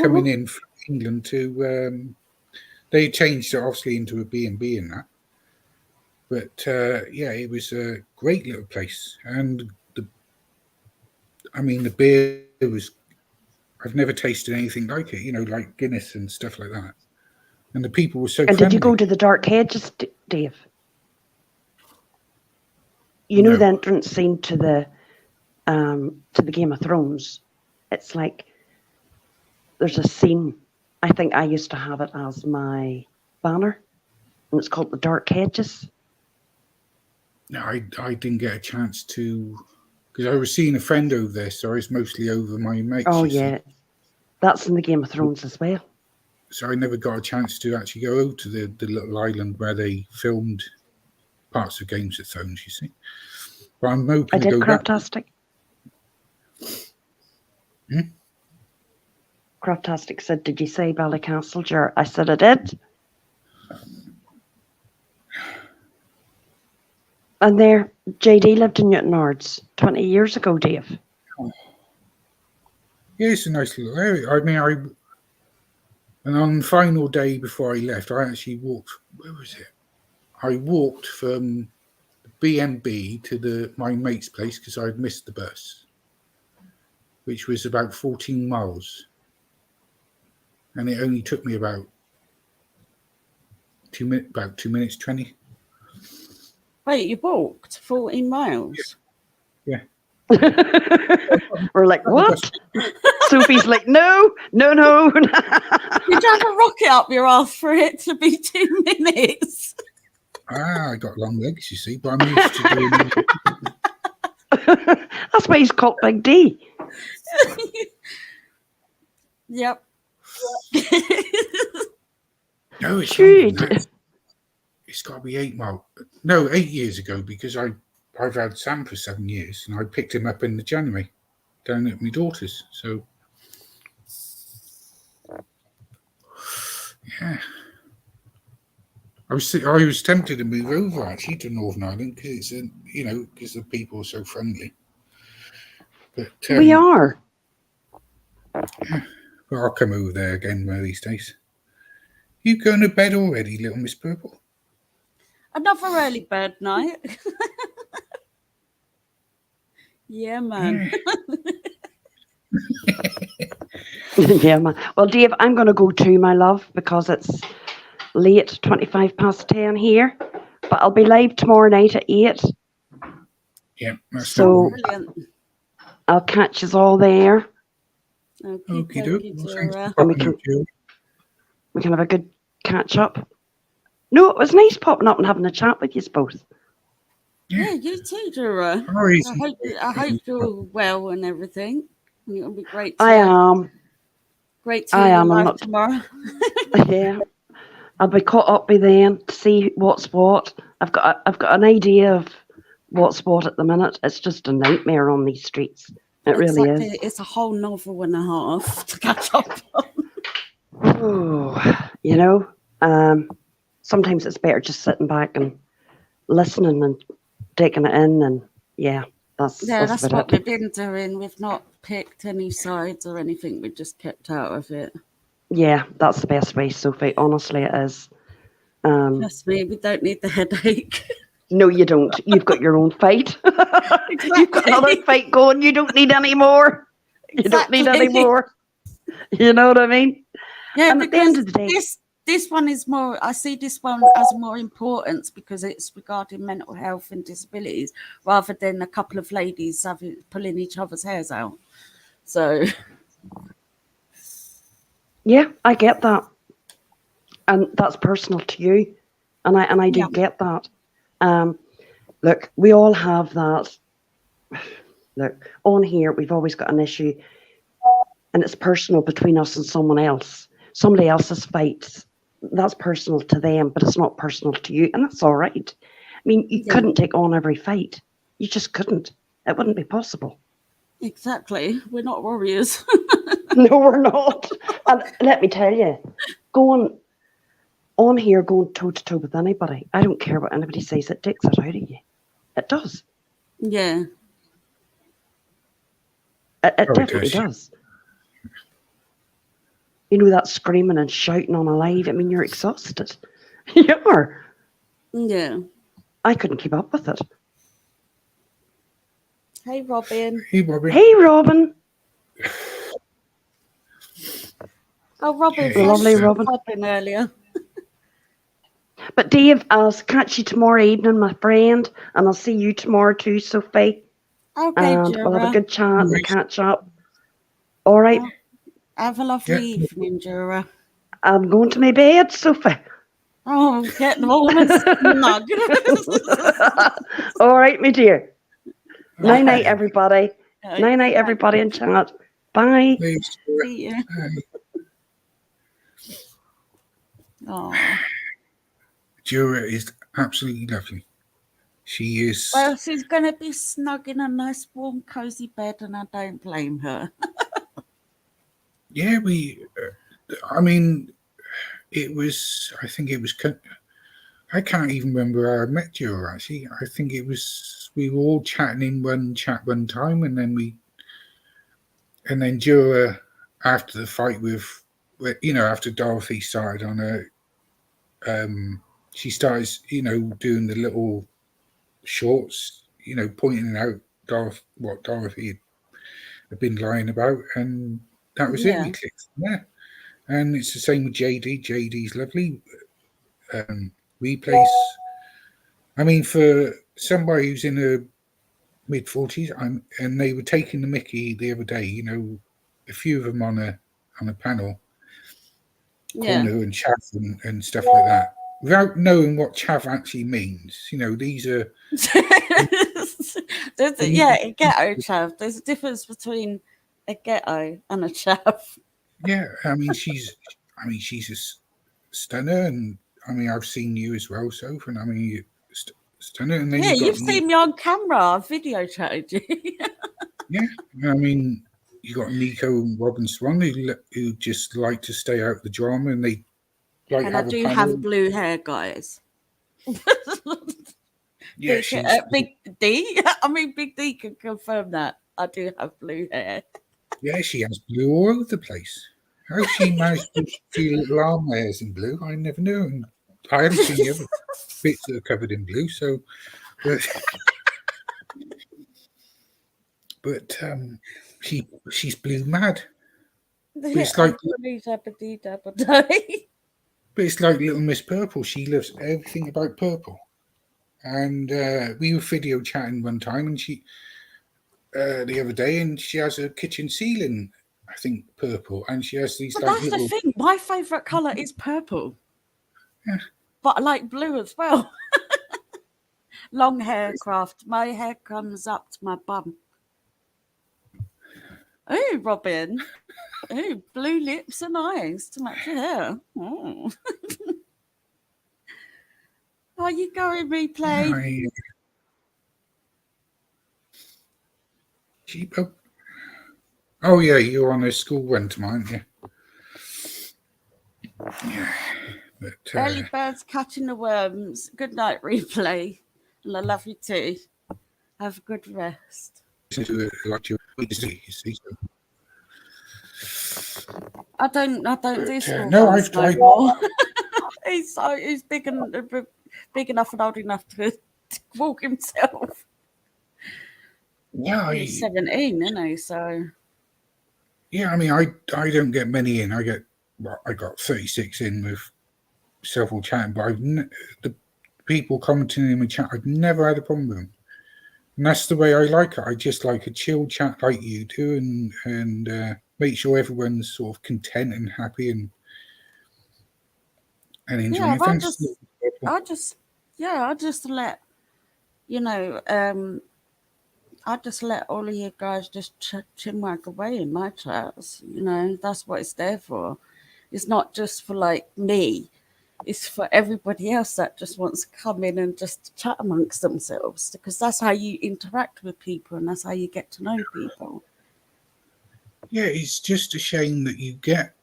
Coming in from England to... they changed it, obviously, into a B&B and that. But, it was a great little place. And, the beer was... I've never tasted anything like it, like Guinness and stuff like that. And the people were so friendly. Did you go to the Dark Hedges, Dave? No. The entrance scene to the Game of Thrones. It's like there's a scene. I think I used to have it as my banner, and it's called the Dark Hedges. No, I didn't get a chance to, because I was seeing a friend over there, so I was mostly over my mates. Oh yeah, that's in the Game of Thrones as well. So I never got a chance to actually go over to the little island where they filmed parts of Games of Thrones, you see. But I'm hoping to go back. Craftastic. Craftastic said, did you say Ballycastle, Ger? I said I did. And there, JD lived in Newtonards 20 years ago, Dave. Oh. Yeah, it's a nice little area. And on the final day before I left, I actually walked. Where was it? I walked from the B&B to my mate's place because I'd missed the bus, which was about 14 miles. And it only took me about 2 minutes 20. Wait, you walked 14 miles? Yeah. We're like, what? Sophie's like, no. You'd have a rocket up your ass for it to be 2 minutes. I got long legs, you see, but I'm used to doing it. That's why he's called Big D. Yep. No, it's not. It's got to be 8 years ago, because I've had Sam for 7 years, and I picked him up in the January down at my daughter's. So, yeah, I was tempted to move over actually to Northern Ireland because it's because the people are so friendly. But we are. Yeah, but I'll come over there again one of these days. You going to bed already, little Miss Purple? Another early bird night. Yeah, man. Yeah, man. Well, Dave, I'm going to go too, my love, because it's late, 25 past 10 here. But I'll be live tomorrow night at 8. Yeah, that's so brilliant. I'll catch us all there. Okay, we can have a good catch up. No, it was nice popping up and having a chat with you both. Yeah, you too, Dura. I hope you're well and everything. It'll be great. I am. Great to I hear your am. I'm live not. tomorrow. Yeah, I'll be caught up by then to see what's what. I've got an idea of what's what at the minute. It's just a nightmare on these streets. It really Exactly. is. It's a whole novel and a half to catch up on. Oh, you know, sometimes it's better just sitting back and listening and taking it in, and yeah, Yeah, that's that's about what we've it. been doing. We've not picked any sides or anything. We've just kept out of it. Yeah, that's the best way, Sophie. Honestly, it is. Trust me, we don't need the headache. No, you don't. You've got your own fight. You've got another Exactly. fight going. You don't need any more. You don't need any Exactly. more. You know what I mean? Yeah, And at the end of because the day, this one is more. I see this one as more importance because it's regarding mental health and disabilities, rather than a couple of ladies pulling each other's hairs out. So yeah, I get that, and that's personal to you, and I do yeah, get that. Um, look, we all have that. Look, on here, we've always got an issue, and it's personal between us and someone else. Somebody else's fights, that's personal to them, but it's not personal to you, and that's all right. I mean, you yeah, couldn't take on every fight. You just couldn't. It wouldn't be possible. exactly. We're not warriors. No, we're not. And let me tell you, going on here, going toe to toe with anybody, I don't care what anybody says, it takes it out of you. It does. Yeah, It Oh, it definitely does. does. You know, that screaming and shouting on a live, I mean, you're exhausted. You are. yeah. I couldn't keep up with it. Hey, Robin. Hey, Bobby. Hey, Robin. Oh, Robin, Yeah, thanks Lovely it's, for Robin. popping earlier. But Dave, I'll catch you tomorrow evening, my friend, and I'll see you tomorrow too, Sophie. Okay, And we'll have a Jura. good chat and nice. catch up. All right. Oh, have a lovely Yeah, evening, Jura. I'm going to my bed, Sophie. Oh, getting warm and snug. All right, my dear. Night night, okay. everybody. Okay, Night night, good night. everybody in chat. Bye. Leaves. See you. Oh, Jura is absolutely lovely. She is. well, she's going to be snug in a nice, warm, cozy bed, and I don't blame her. Yeah, we. I mean, it was. I think it was. I can't even remember how I met Jura. Actually, I think it was. We were all chatting in one chat one time, and then Jura, after the fight with, after Dorothy started on her, she starts, doing the little shorts, pointing out what Dorothy had been lying about, and that was it. We Yeah. clicked from there, and it's the same with JD. JD's lovely. We place. I mean, for somebody who's in her mid-40s, and they were taking the Mickey the other day. A few of them on a panel, Yeah. calling her and chav and stuff like that, without knowing what chav actually means. These are. Yeah, a ghetto chav. There's a difference between a ghetto and a chav. Yeah, I mean she's a stunner, and I mean I've seen you as well, Sophie, and I mean you stunner, and then Yeah, you got you've seen me on camera. I've video chatted you. yeah, I mean you got Nico and Robin Swan who just like to stay out of the drama, and they like And I have a do have panel. blue hair, guys. Yeah, Big D. I mean, Big D can confirm that. I do have blue hair. she has blue all over the place. How she managed to feel little arm hairs in blue, I never knew. And I haven't seen the other bits that are covered in blue, so but she's blue mad. But it's like Little Miss Purple. She loves everything about purple. And we were video chatting one time, and she the other day, and she has a kitchen ceiling, I think purple, and she has these But like that's the little thing. My favourite colour is purple. yeah. But I like blue as well. Long hair craft. My hair comes up to my bum. Oh, Robin. Ooh, blue lips and eyes to match your hair. Oh. Oh, you going replay? I, keep up. Oh yeah, you're on a school run tomorrow, aren't you? Yeah. But, Early birds catching the worms. Good night, replay. And I love you too. Have a good rest. to like your you see. I don't do school No, runs I've no tried. more. He's big enough and old enough to walk himself. Yeah, He's 17, isn't he? So yeah. I mean, I don't get many in. I got 36 in with several chatting, but the people commenting in the chat, I've never had a problem with them. And that's the way I like it. I just like a chill chat like you do, and make sure everyone's sort of content and happy and enjoying yeah, it. Thanks. I just let you know. I just let all of you guys just chinwag away in my chats. You know, that's what it's there for. It's not just for like me. It's for everybody else that just wants to come in and just chat amongst themselves, because that's how you interact with people and that's how you get to know people. Yeah, it's just a shame that you get.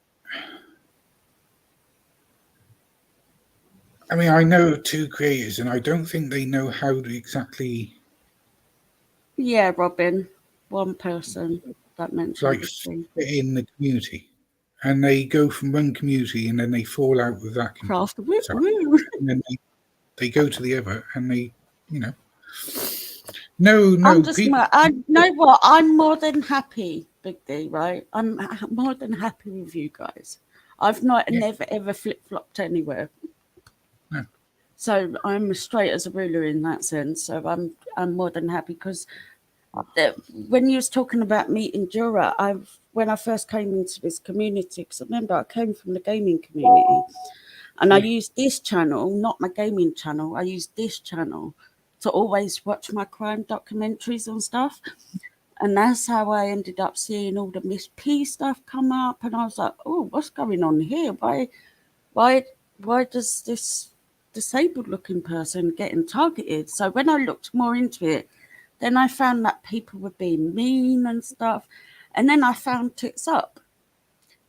I mean, I know two creators, and I don't think they know how to exactly Yeah, Robin, one person that mentioned like it to me. fit in the community, and they go from one community and then they fall out with that community, Craft woo woo. and then they go to the other, and they, you know, no I'm just, people. I know what, I'm more than happy, Big D, right? I'm more than happy with you guys. I've not Yeah, never ever flip flopped anywhere. no, So I'm as straight as a ruler in that sense. So I'm more than happy because when you was talking about meeting Jura, when I first came into this community, because remember I came from the gaming community, and I yeah, used this channel, not my gaming channel. I used this channel to always watch my crime documentaries and stuff. And that's how I ended up seeing all the Miss P stuff come up. And I was like, oh, what's going on here? Why, why does this disabled looking person getting targeted? So when I looked more into it, then I found that people were being mean and stuff. And then I found Tits Up.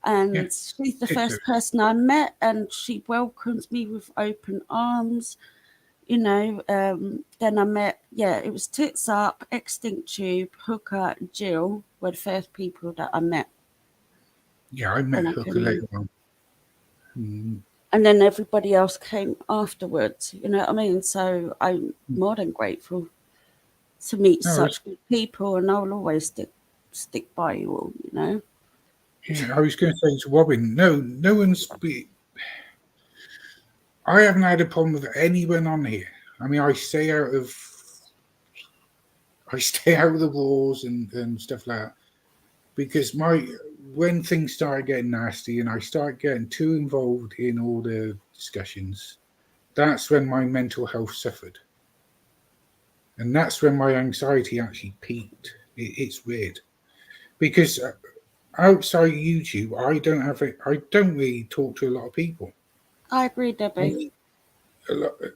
yeah. And she's the It's first person I met, and she welcomes me with open arms. Then I met, it was Tits Up, Extinct Tube, Hooker, Jill were the first people that I met yeah. I met when I Hooker came in. later on. And then everybody else came afterwards, you know what I mean? So I'm more than grateful to meet No, such good people, and I'll always stick by you all, you know? yeah, I was going to say to Robin, no one's. I haven't had a problem with anyone on here. I mean, I stay out of the wars and stuff like that, because when things started getting nasty and I started getting too involved in all the discussions, that's when my mental health suffered, and that's when my anxiety actually peaked. It's weird because outside YouTube, I don't really talk to a lot of people. I agree, Debbie.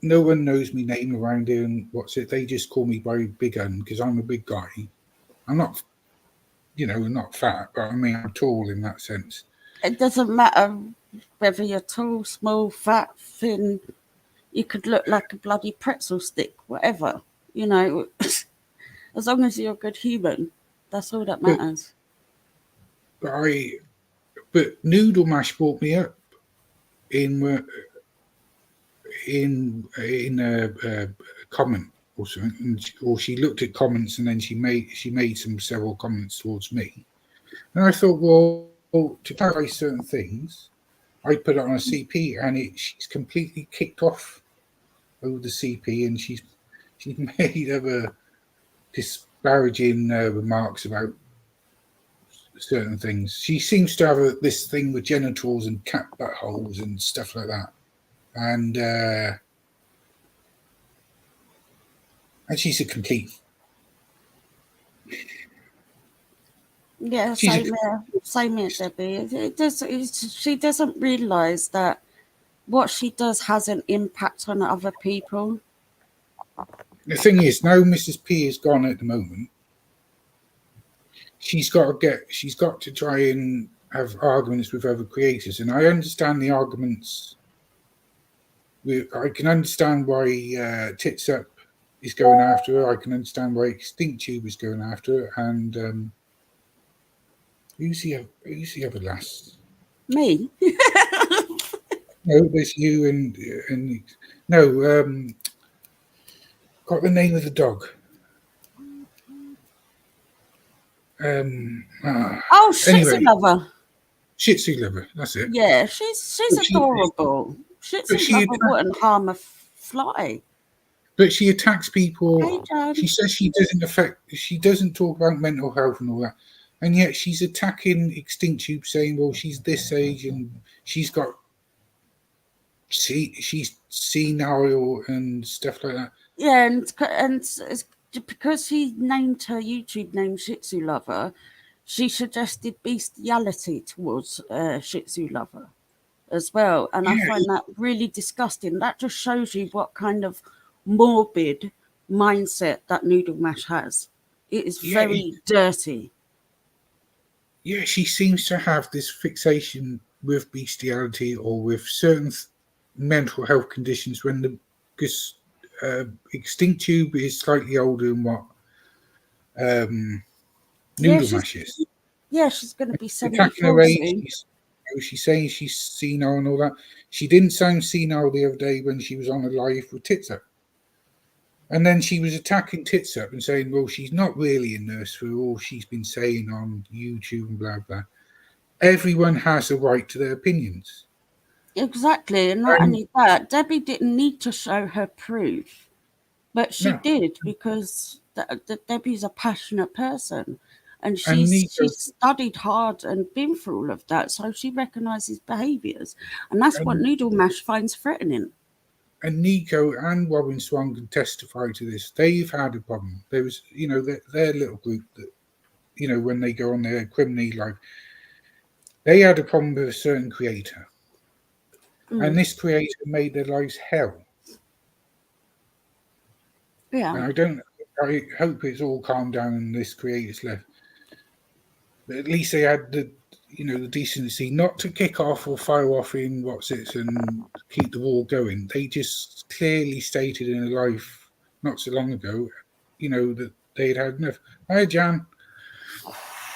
No one knows me name around here, and they just call me by Big Un because I'm a big guy. I'm not, not fat, but I mean I'm tall in that sense. It doesn't matter whether you're tall, small, fat, thin, you could look like a bloody pretzel stick, whatever, you know, as long as you're a good human, that's all that But matters. but I but Noodle Mash brought me up in a comment or something, or she looked at comments and then she made several comments towards me, and I thought, well, to clarify certain things, I put it on a CP, and she's completely kicked off over the CP, and she's made other disparaging remarks about certain things. She seems to have this thing with genitals and cat buttholes and stuff like that, and she's a complete. Yeah, She's same here, Debbie. She doesn't realise that what she does has an impact on other people. the thing is, now Mrs. P is gone at the moment. She's got to try and have arguments with other creators, and I understand the arguments. I can understand why Tits Up is going after her. I can understand why Extinct Tube is going after her, and who's the other lass? Me? No, there's you and no. Got the name of the dog. Oh, Shih Anyway, Tzu lover. Shih Tzu lover. That's it. Yeah, she's adorable. Shih But Tzu lover wouldn't harm a fly. But she attacks people. Hey, John. She says she doesn't talk about mental health and all that. And yet she's attacking Extinct Tube, saying, well, she's this age and she's senile and stuff like that. Yeah, and it's because she named her YouTube name Shih Tzu lover, she suggested bestiality towards Shih Tzu lover as well. And I find that really disgusting. That just shows you what kind of morbid mindset that Noodle Mash has. It is very dirty. Yeah, she seems to have this fixation with bestiality or with certain mental health conditions because Extinct Tube is slightly older than what Noodle Mash is. Yeah, she's going to be 74 attacking her age. soon. She's saying she's senile and all that. She didn't sound senile the other day when she was on a live with Tits Up. And then she was attacking Tits Up and saying, well, she's not really a nurse for all she's been saying on YouTube and blah, blah. Everyone has a right to their opinions. Exactly. And not only that, Debbie didn't need to show her proof. But she did, because Debbie's a passionate person. And she's studied hard and been through all of that. So she recognises behaviours. And that's what Noodle Mash finds threatening. And Nico and Robin Swan can testify to this. They've had a problem. There was, their little group that, when they go on their criminally live, they had a problem with a certain creator. And this creator made their lives hell. Yeah. And I hope it's all calmed down and this creator's left. But at least they had the decency not to kick off or fire off in and keep the war going. They just clearly stated in a live not so long ago, that they had enough. Hi, Jan.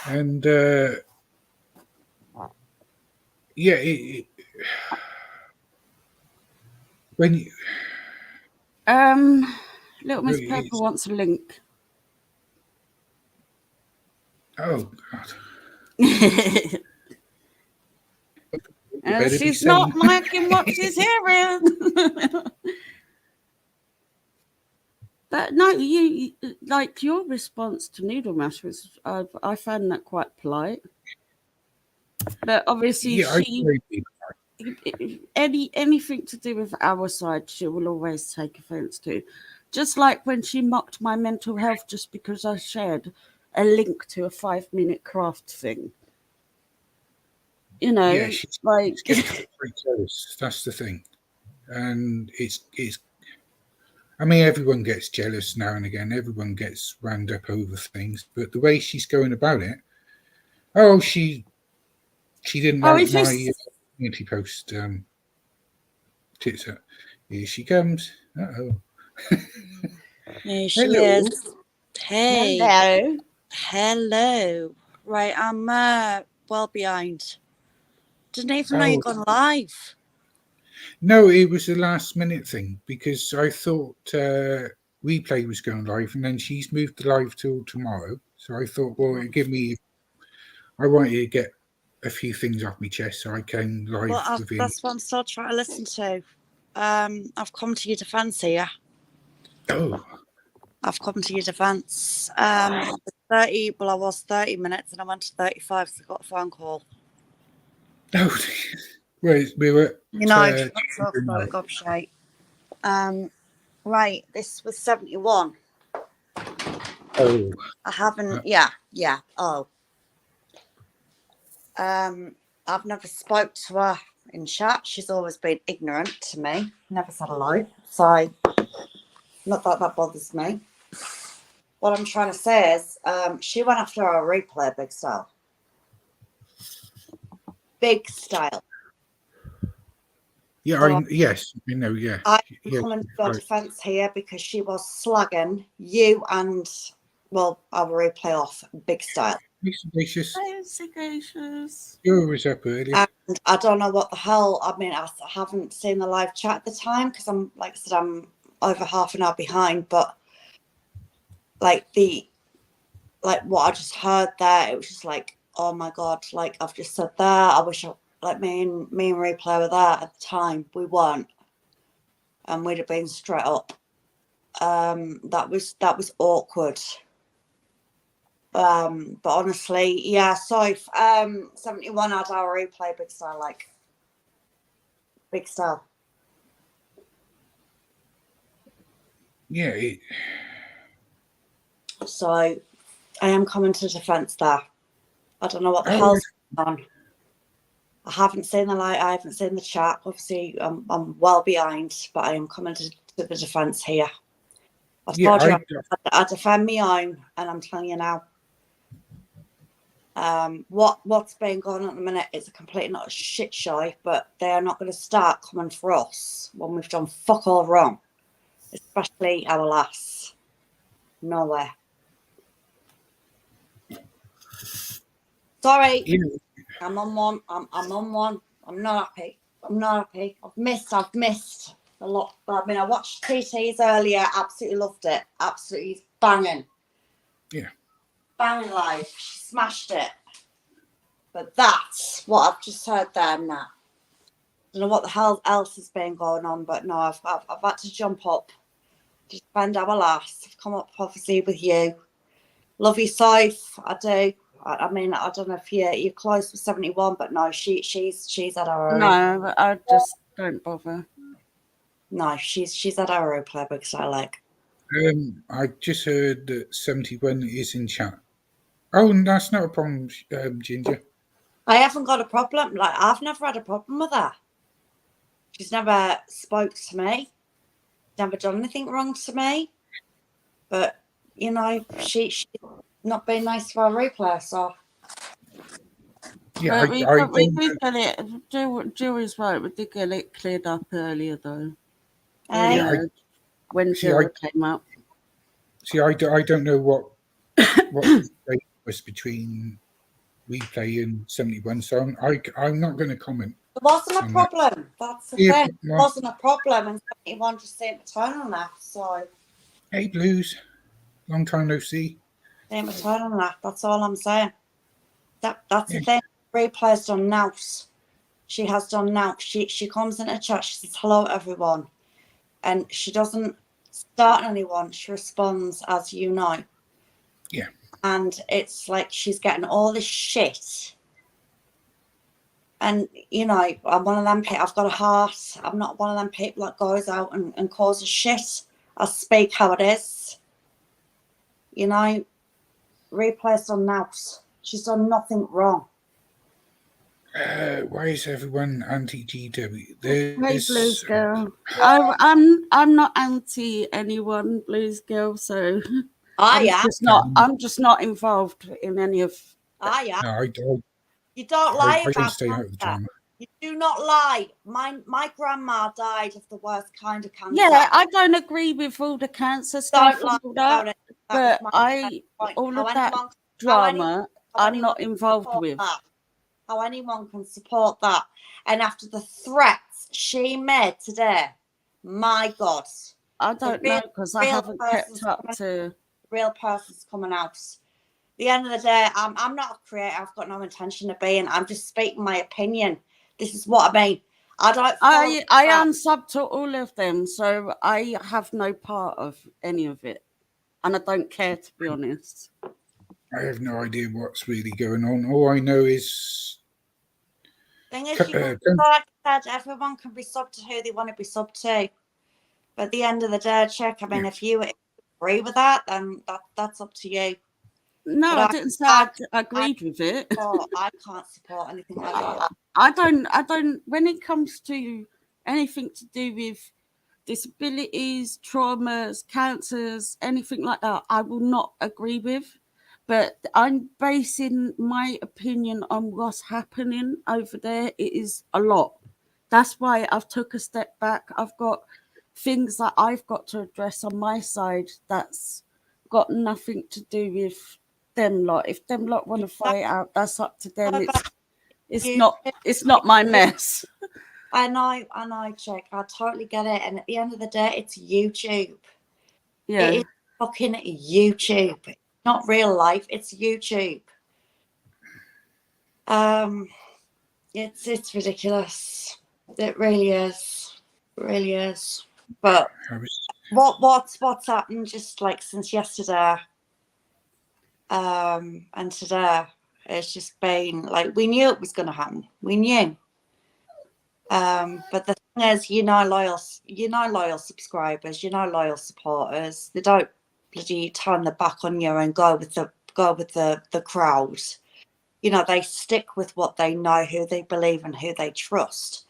And when you Little Miss Purple wants a link. Oh God. And she's not liking what she's hearing. But no, you like your response to Noodle Mash was I found that quite polite. But obviously anything to do with our side, she will always take offence to. Just like when she mocked my mental health just because I shared a link to a 5-minute craft thing. She's very jealous. That's the thing, and it's. I mean, everyone gets jealous now and again. Everyone gets wound up over things, but the way she's going about it. Oh, she didn't like my community post. Tits Up. Here she comes. Uh-oh. Here she is. Hey. Hello. Right, I'm well behind. Didn't even know you'd gone live. No, it was a last minute thing because I thought Replay was going live and then she's moved the live till tomorrow. So I thought, well, it'd give me. I wanted to get a few things off my chest, so I came live. Well, that's what I'm still trying to listen to. I've come to your defence here. Oh. I've come to your defence. I was 30 minutes and I went to 35 because I got a phone call. Oh, we were. Let's talk about gobshite. Right, this was 71. Oh. I haven't. Yeah. Oh. I've never spoke to her in chat. She's always been ignorant to me. Never said hello. So, not that bothers me. What I'm trying to say is, she went after our replay, Big Style. Big Style. Yeah, So yes, you know, yeah. I'm Yeah, coming to your defence here because she was slagging you and, well, our replay off Big Style. Gracious. Sagacious. You was up early. And I don't know what the hell. I mean, I haven't seen the live chat at the time because I'm, like I said, I'm over half an hour behind. But like what I just heard there, it was just like, oh my god! Like I've just said there. I wish me and replay were there at the time. We weren't, and we'd have been straight up. That was awkward. But honestly, yeah. So 71 had our replay, Big Style, like Big Style. Yeah. So I am coming to defence there. I don't know what the hell's going on. I haven't seen the light. I haven't seen the chat. Obviously, I'm well behind, but I am coming to the defence here. I told you I defend my own, and I'm telling you now. What's been going on at the minute is a complete not a shit show, but they are not going to start coming for us when we've done fuck all wrong, especially our lass. Nowhere. Sorry, I'm on one. I'm on one. I'm not happy. I've missed a lot. I mean, I watched TT's earlier. Absolutely loved it. Absolutely banging. Yeah. Banging live. She smashed it. But that's what I've just heard there now. I don't know what the hell else has been going on, but no, I've had to jump up to defend our lass. I've come up obviously with you. Love you, Soph. I do. I mean, I don't know if you're close with 71, but no, she's at our own. No, I just don't bother. No, she's at our own play because I like. I just heard that 71 is in chat. Oh, and that's not a problem, Ginger. I haven't got a problem. Like, I've never had a problem with her. She's never spoke to me. Never done anything wrong to me. But, you know, she's not been nice to our replay, so. Yeah, But we did get it. Julie's right. We did get it cleared up earlier, though. When Julie came up. See, I don't know what was between replay and 71, so I'm not going to comment. There wasn't a problem. That's the thing. There wasn't a problem, and 71 just seemed to turn on that. So. Hey, Blues. Long time no see. Seemed to turn on that. That's all I'm saying. That's the thing. Replay's done now. She has done now. She comes into chat. She says hello everyone, and she doesn't start anyone. She responds as you know. Yeah. And it's like she's getting all this shit. And you know, I'm one of them people. I've got a heart. I'm not one of them people that goes out and causes shit. I speak how it is. You know, replay's done now. She's done nothing wrong. Why is everyone anti-GW? Hey, Blues Girl. I'm not anti anyone, Blues Girl. So I'm just not involved in any of. No, I don't. You don't lie about stay out of the drama. You do not lie. My grandma died of the worst kind of cancer. Yeah, I don't agree with all the cancer stuff and all that, but all of that drama, I'm not involved with. How anyone can support that. And after the threats she made today, my God. I don't know because I haven't kept up to. Real person's coming out. At the end of the day, I'm not a creator. I've got no intention of being. I'm just speaking my opinion. This is what I mean. I unsub to all of them, so I have no part of any of it. And I don't care, to be honest. I have no idea what's really going on. All I know is... Thing is, like I said, everyone can be sub to who they want to be sub to. But at the end of the day, Chick, I mean, if you agree with that, then that's up to you. No, But I didn't say I, I agreed with it. I can't support anything like that. I don't, when it comes to anything to do with disabilities, traumas, cancers, anything like that, I will not agree with. But I'm basing my opinion on what's happening over there. It is a lot. That's why I've took a step back. I've got things that I've got to address on my side that's got nothing to do with them lot. If them lot want to fight out, that's up to them. It's You, not my mess. I know, Jack. I totally get it. And at the end of the day, it's YouTube. Yeah. It is fucking YouTube. It's not real life. It's YouTube. It's ridiculous. It really is. It really is. But what's happened just like since yesterday, and today, it's just been like we knew it was going to happen. We knew. But the thing is, loyal subscribers, loyal supporters. They don't bloody turn their back on you and go with the crowd. They stick with what they know, who they believe, and who they trust.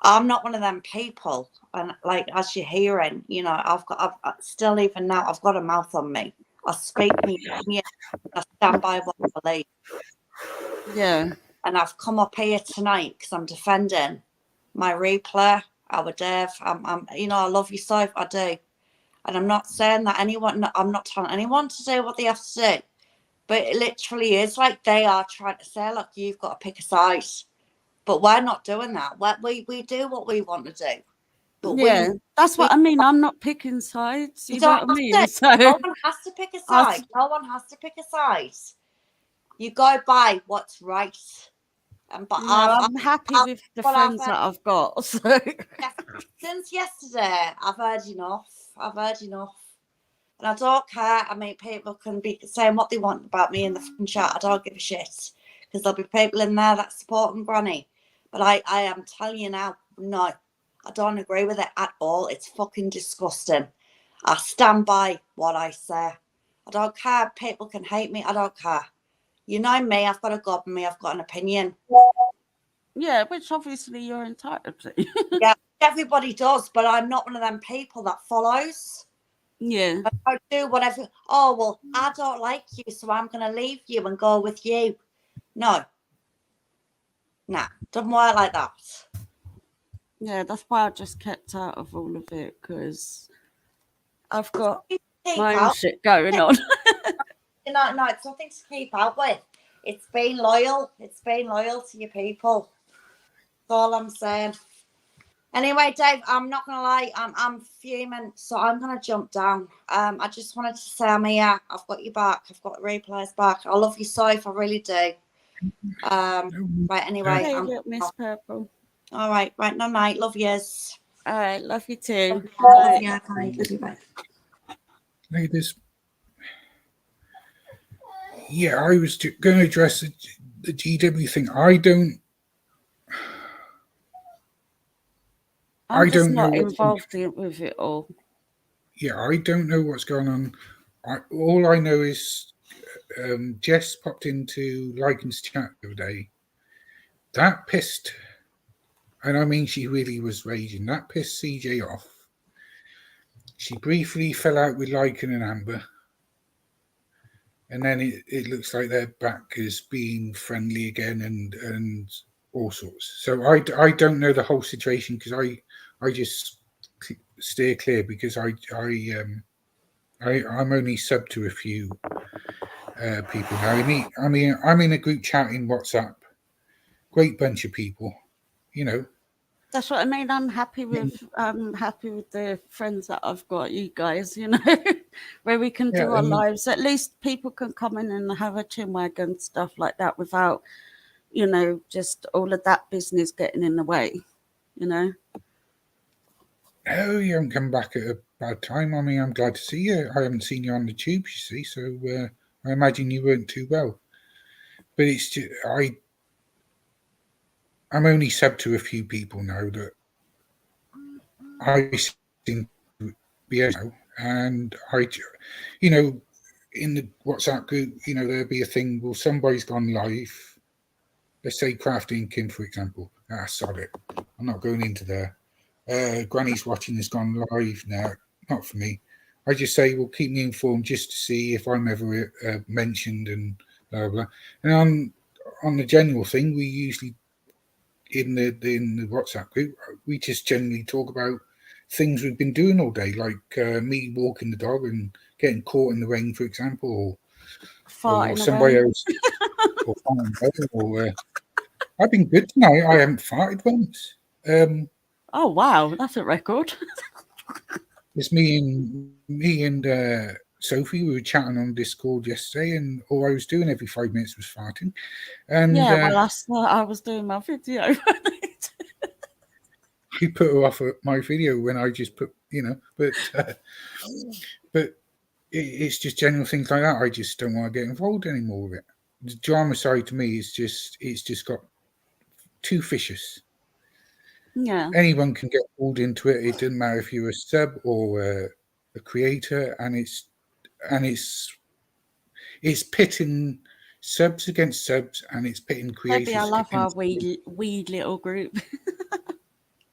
I'm not one of them people, and like as you're hearing, I've still even now I've got a mouth on me. I speak my opinion. I stand by what I believe. Yeah. And I've come up here tonight because I'm defending my replay, our Dave. I love you, Sophie, I do. And I'm not saying that I'm not telling anyone to do what they have to do. But it literally is like they are trying to say, look, you've got to pick a side. But we're not doing that. We do what we want to do. But yeah, that's what I mean. I'm not picking sides. You know what I mean? So no one has to pick a side. No one has to pick a side. You go by what's right. But I'm happy with the friends that I've got. So since yesterday, I've heard enough. And I don't care. I mean, people can be saying what they want about me in the chat. I don't give a shit. Because there'll be people in there that support Granny. But I am telling you now, no. I don't agree with it at all. It's fucking disgusting. I stand by what I say. I don't care. People can hate me. I don't care. You know me. I've got a gob in me. I've got an opinion. Yeah, which obviously you're entitled to. Yeah, everybody does. But I'm not one of them people that follows. Yeah. I do whatever. Oh, well, I don't like you, so I'm going to leave you and go with you. No. Nah, doesn't work like that. Yeah, that's why I just kept out of all of it, because I've got my own shit going on. No, it's nothing to keep out with. It's being loyal. It's being loyal to your people. That's all I'm saying. Anyway, Dave, I'm not gonna lie, I'm fuming, so I'm gonna jump down. I just wanted to say I'm here. I've got you back. I've got the replays back. I love you, Sophie. I really do. Right. Anyway, Hey, look, Miss Purple. All right. Right. No, night. Love yous. All right. Love you too. Bye. Yeah. Bye. Love you. Bye. Ladies. Yeah, I was going to address the GW thing. I don't not know involved with it all. Yeah, I don't know what's going on. All I know is Jess popped into Lycan's chat the other day. That pissed, and I mean she really was raging. That pissed CJ off. She briefly fell out with Lycan and Amber. And then it looks like they're back as being friendly again and all sorts. So I don't know the whole situation because I just steer clear because I'm only sub to a few people now. I mean I'm in a group chat in WhatsApp. Great bunch of people, That's what I mean. I'm happy with the friends that I've got, you guys, where we can do our lives. At least people can come in and have a chinwag and stuff like that without, just all of that business getting in the way, Oh, you haven't come back at a bad time. I mean, I'm glad to see you. I haven't seen you on the tube, you see, so I imagine you weren't too well. But it's just, I'm only sub to a few people now that I seem to be able to, and in the WhatsApp group, there'll be a thing, well, somebody's gone live. Let's say Crafty Kim, for example. Sod it. I'm not going into there. Granny's watching has gone live now. Not for me. I just say, well, keep me informed just to see if I'm ever mentioned and blah, blah. And on the general thing, we usually, in the WhatsApp group, we just generally talk about things we've been doing all day, like me walking the dog and getting caught in the rain, for example, or somebody else. I've been good tonight. I haven't farted once. Oh wow, that's a record. It's me and Sophie. We were chatting on Discord yesterday, and all I was doing every 5 minutes was farting. And yeah, well, that's what I was doing my video. he put her off my video when I just put, but it's just general things like that. I just don't want to get involved anymore with it. The drama side to me is it's just got too vicious. Yeah. Anyone can get pulled into it. It doesn't matter if you're a sub or a creator, and it's pitting subs against subs, and it's pitting creators. Maybe I love our weed little group.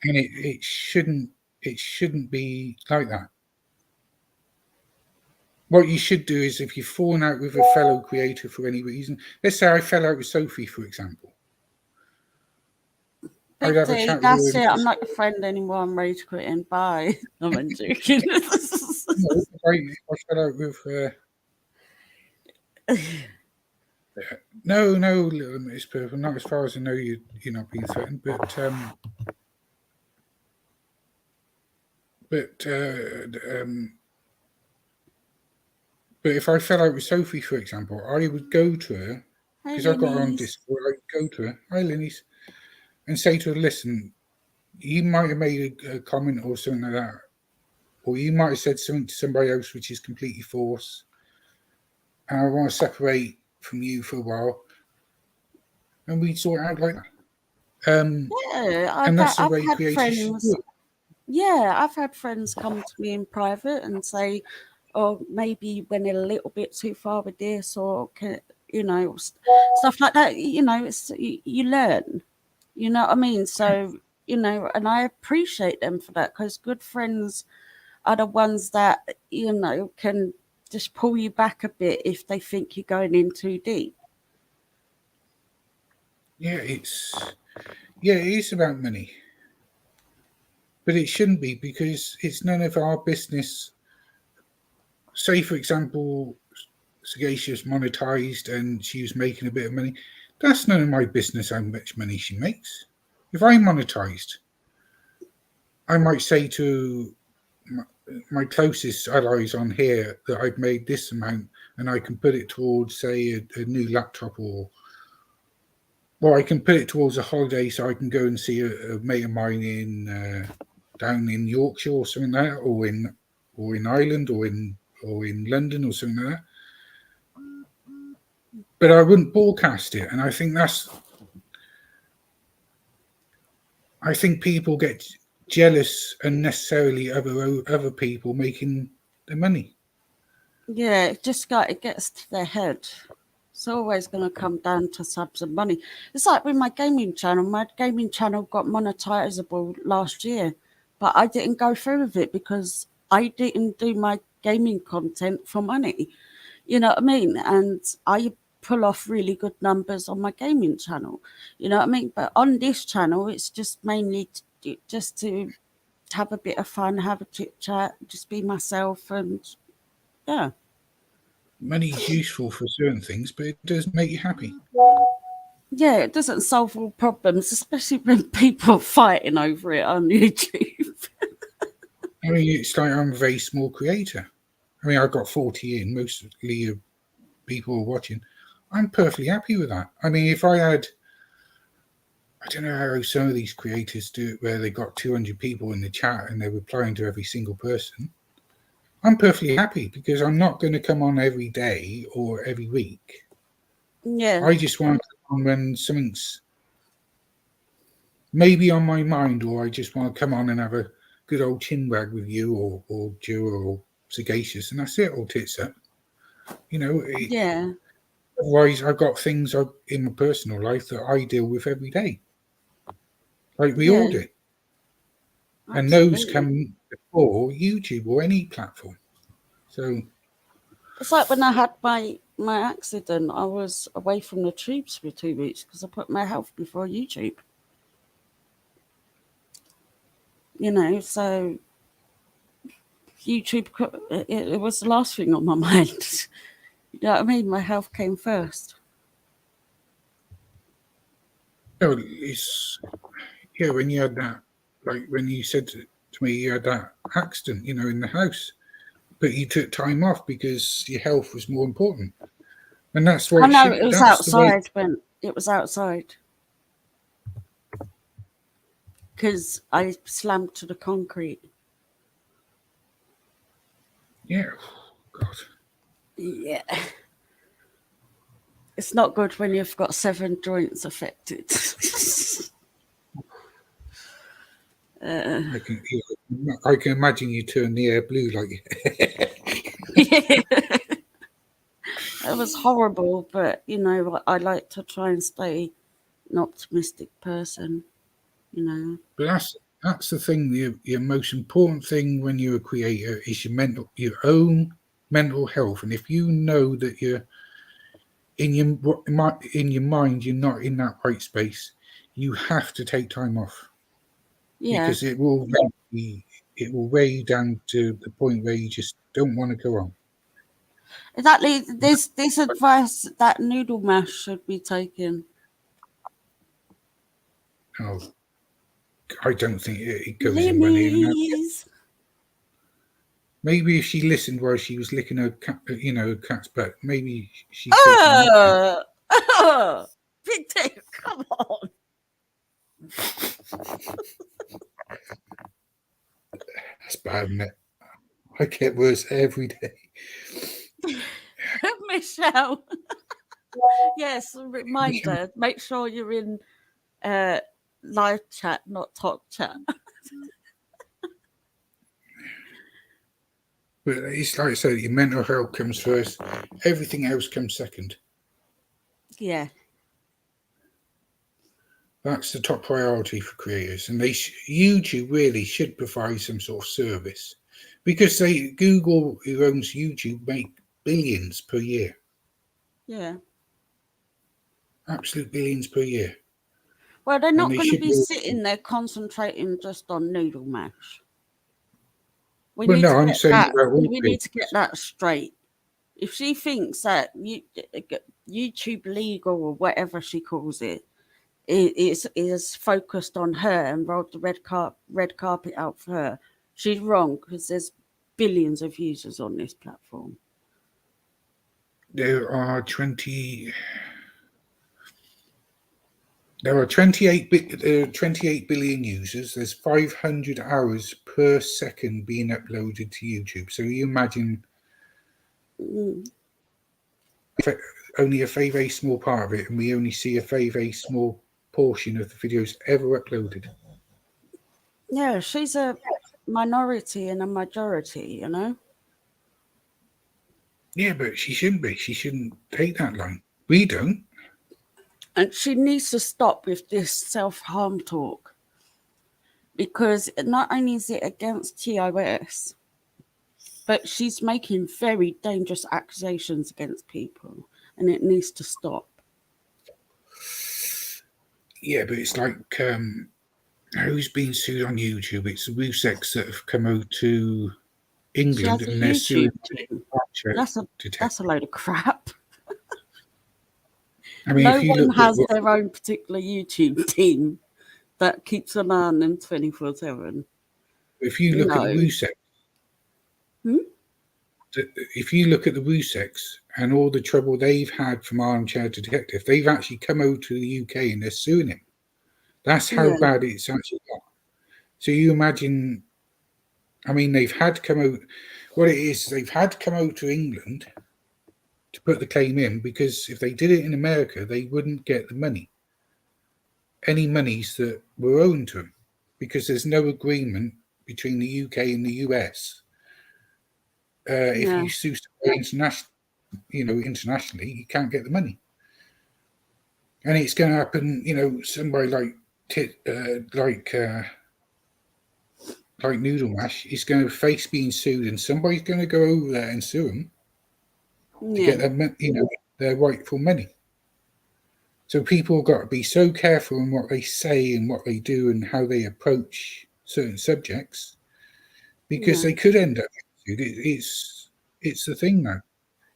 And it shouldn't be like that. What you should do is, if you've fallen out with a fellow creator for any reason, let's say I fell out with Sophie, for example. Big D, that's it. I'm not your friend anymore. I'm rage quitting. Bye. I'm joking. I fell out with. No, Little Miss Purple. Not as far as I know. You're not being threatened, but if I fell out with Sophie, for example, I would go to her because I've got her on Discord. I would go to her, hi Linny's, and say to her, listen, you might have made a comment or something like that, or you might have said something to somebody else which is completely false, and I want to separate from you for a while, and we'd sort it out like that. And that's the way creators should do it. Yeah, I've had friends come to me in private and say, "Oh, maybe you went a little bit too far with this," or stuff like that. It's you learn. You know what I mean? So and I appreciate them for that, because good friends are the ones that can just pull you back a bit if they think you're going in too deep. Yeah, it is about money. But it shouldn't be, because it's none of our business. Say, for example, Sagacious monetized and she was making a bit of money. That's none of my business how much money she makes. If I monetized, I might say to my closest allies on here that I've made this amount, and I can put it towards, say, a new laptop, or I can put it towards a holiday, so I can go and see a mate of mine in down in Yorkshire or something like that, or in Ireland, or in London or something like that. But I wouldn't broadcast it, and I think people get jealous unnecessarily of other people making the money. Yeah, it gets to their head. It's always going to come down to subs and money. It's like with my gaming channel. My gaming channel got monetizable last year, but I didn't go through with it because I didn't do my gaming content for money. You know what I mean? And I pull off really good numbers on my gaming channel. You know what I mean? But on this channel, it's just mainly just to have a bit of fun, have a chit chat, just be myself, and yeah. Money is useful for certain things, but it doesn't make you happy. Yeah, it doesn't solve all problems, especially when people are fighting over it on YouTube. I mean, it's like I'm a very small creator. I mean, I've got 40 in, mostly people are watching. I'm perfectly happy with that. I mean, if I had, I don't know how some of these creators do it, where they got 200 people in the chat and they're replying to every single person. I'm perfectly happy, because I'm not going to come on every day or every week. Yeah. I just want to come on when something's maybe on my mind, or I just want to come on and have a good old chin wag with you, or Joe, or Sagacious, and that's it, all tits up. You know, Yeah. otherwise I've got things in my personal life that I deal with every day, like we all Yeah. do. And those Absolutely. come before YouTube or any platform. So It's like when I had my accident, I was away from the tubes for 2 weeks because I put my health before YouTube. You know, so YouTube, it was the last thing on my mind. You know what I mean? My health came first. no, it's when you had that, like when you said to me you had that accident, you know, in the house, but you took time off because your health was more important, and that's what I it know should. it was That's the way. outside when it was outside because I slammed to the concrete. Yeah, God. Yeah. It's not good when you've got 7 joints affected. I can imagine you turn the air blue like. It was horrible, but you know, I like to try and stay an optimistic person, you know. But that's the thing. Your most important thing when you're a creator is your own mental health. And if you know that you're in your mind, you're not in that right space, you have to take time off Yeah, because it will weigh you down to the point where you just don't want to go on. exactly. This advice that noodle mash should be taken. Oh, I don't think it goes in when even. Please. Maybe if she listened while she was licking her cat, cat's butt, maybe she'd take some off. Big Dave, come on. That's bad, isn't it? I get worse every day. Michelle. Yes, reminder. Make sure you're in live chat, not talk chat. But it's like I said, your mental health comes first. Everything else comes second. Yeah. That's the top priority for creators, and YouTube really should provide some sort of service because Google, who owns YouTube, make billions per year. Yeah. Absolute billions per year. Well, they're And not they going to should be be. sitting there concentrating just on noodle mash. We Well, need no, to I'm get saying that. about all We need to get that straight. If she thinks that YouTube legal or whatever she calls it is focused on her and rolled the red carpet out for her, she's wrong because there's billions of users on this platform. There are 28 billion users. There's 500 hours per second being uploaded to YouTube. So you imagine only a very, very small part of it, and we only see a very, very small portion of the videos ever uploaded. Yeah, she's a minority in a majority, you know? Yeah, but she shouldn't be. She shouldn't take that line. We don't. And she needs to stop with this self-harm talk because not only is it against TOS, but she's making very dangerous accusations against people and it needs to stop. Yeah, but it's like who's been sued on YouTube? It's the Ruseks that have come out to She England has a and they're suing. YouTube team. That's a load of crap. I mean, No if you one look has at their own particular YouTube team that keeps an eye on them 24/7. if you look at the Ruseks, if you look at the Ruseks and all the trouble they've had from Armchair Detective, they've actually come over to the UK and they're suing him. That's how bad it's actually got. So you imagine, I mean, they've had to come out. What it is, they've had to come over to England to put the claim in because if they did it in America, they wouldn't get the money, any monies that were owing to them, because there's no agreement between the UK and the US. If you sue somebody internationally, internationally, you can't get the money. And it's going to happen, somebody like Noodle Mash is going to face being sued, and somebody's going to go over there and sue them to get their rightful money. So people have got to be so careful in what they say and what they do and how they approach certain subjects, because they could end up sued. It's the thing now.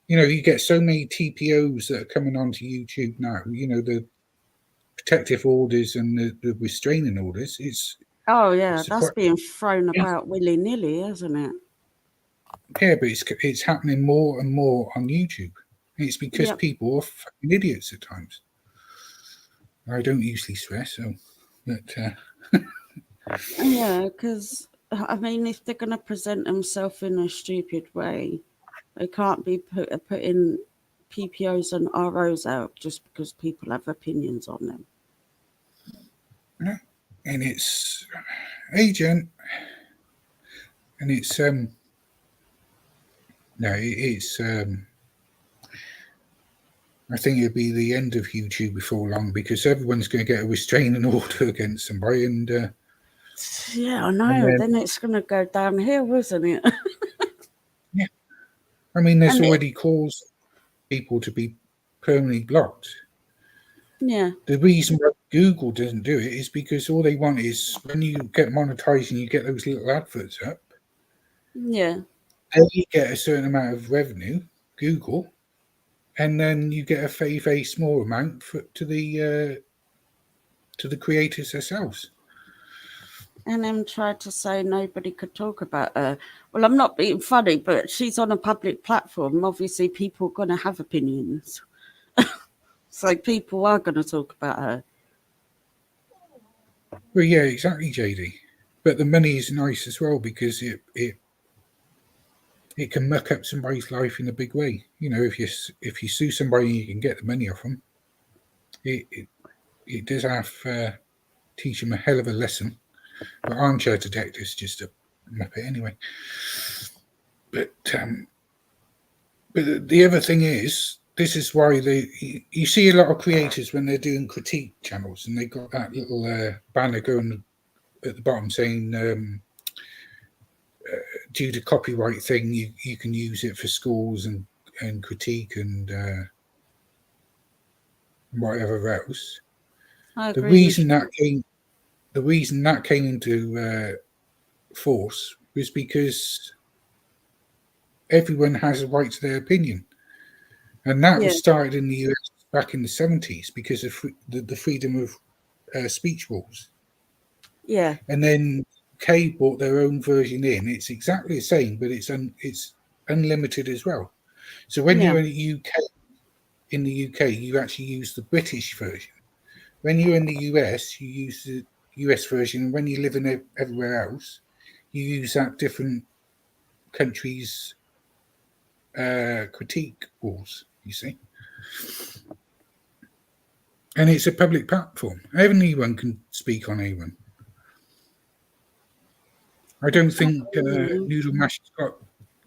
You get so many TPOs that are coming onto YouTube now. The protective orders and the restraining orders. That's being thrown about willy-nilly, isn't it? Yeah, but it's happening more and more on YouTube. It's because people are fucking idiots at times. I don't usually swear, but yeah, because if they're going to present themselves in a stupid way, they can't be putting PPOs and ROs out just because people have opinions on them. No, and it's agent, and it's I think it'll be the end of YouTube before long, because everyone's going to get a restraining order against somebody, and I know. Then it's going to go downhill, isn't it? Yeah, there's already calls people to be permanently blocked. Yeah. The reason why Google doesn't do it is because all they want is, when you get monetized and you get those little adverts up, yeah, they get a certain amount of revenue, Google, and then you get a very small amount to the creators themselves. And then tried to say nobody could talk about her. Well, I'm not being funny, but she's on a public platform. Obviously, people are going to have opinions. So people are going to talk about her. Well, yeah, exactly, JD. But the money is nice as well, because it can muck up somebody's life in a big way. If you sue somebody, you can get the money off them. It does have teach them a hell of a lesson. But armchair detectives just a muppet anyway. But the other thing is, this is why you see a lot of creators when they're doing critique channels, and they got that little banner going at the bottom saying, due to copyright thing, you can use it for schools and critique and whatever else. The reason that came into force was because everyone has a right to their opinion. And that was started in the US back in the 70s because of the freedom of speech rules. Yeah. And then K brought their own version in. It's exactly the same, but it's unlimited as well. So when you're in the UK, you actually use the British version. When you're in the US, you use the US version. And when you live in everywhere else, you use that different countries' critique rules, you see. And it's a public platform. Anyone can speak on anyone. I don't think Noodle Mash has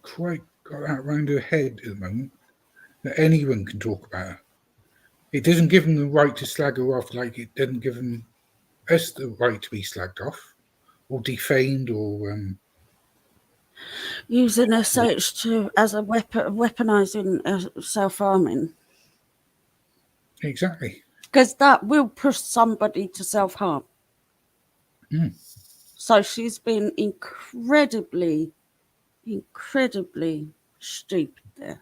quite got that round her head at the moment, that anyone can talk about her. It doesn't give them the right to slag her off, like it doesn't give us the right to be slagged off or defamed or using SH as a weapon, weaponizing self-harming. Exactly. Because that will push somebody to self-harm. So she's been incredibly stupid there.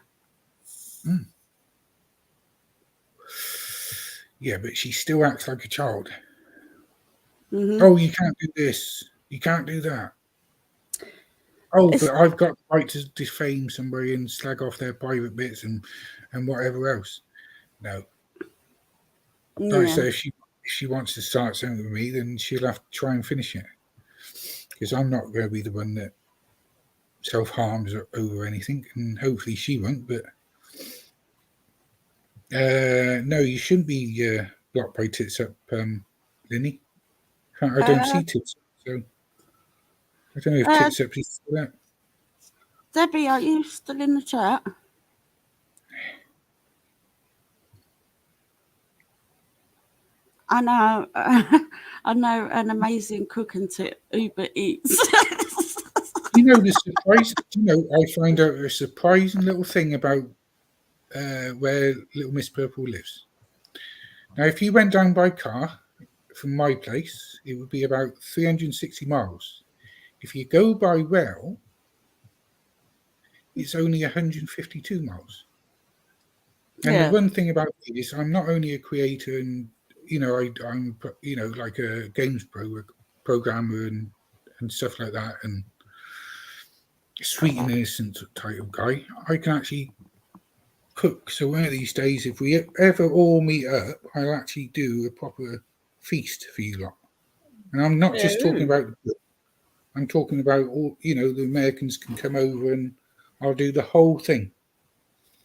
Yeah, but she still acts like a child. Mm-hmm. Oh, you can't do this. You can't do that. Oh, but I've got the right to defame somebody and slag off their private bits and whatever else. No. Like I say, if she wants to start something with me, then she'll have to try and finish it. Because I'm not going to be the one that self-harms over anything, and hopefully she won't. But no, you shouldn't be blocked by Tits Up, Linny. I don't see Tits Up, so I don't know if Tits Up is still out. Debbie, are you still in the chat? I know. I know an amazing cooking tip. Uber Eats. You know the surprise. You know, I find out a surprising little thing about where Little Miss Purple lives. Now, if you went down by car from my place, it would be about 360 miles. If you go by rail, it's only 152 miles. And Yeah. the one thing about me is I'm not only a creator and, you know, I'm, you know, like a games programmer and stuff like that, and sweet and innocent type of guy. I can actually cook. So one of these days, if we ever all meet up, I'll actually do a proper feast for you lot. And I'm not just talking about, I'm talking about all, you know, the Americans can come over and I'll do the whole thing.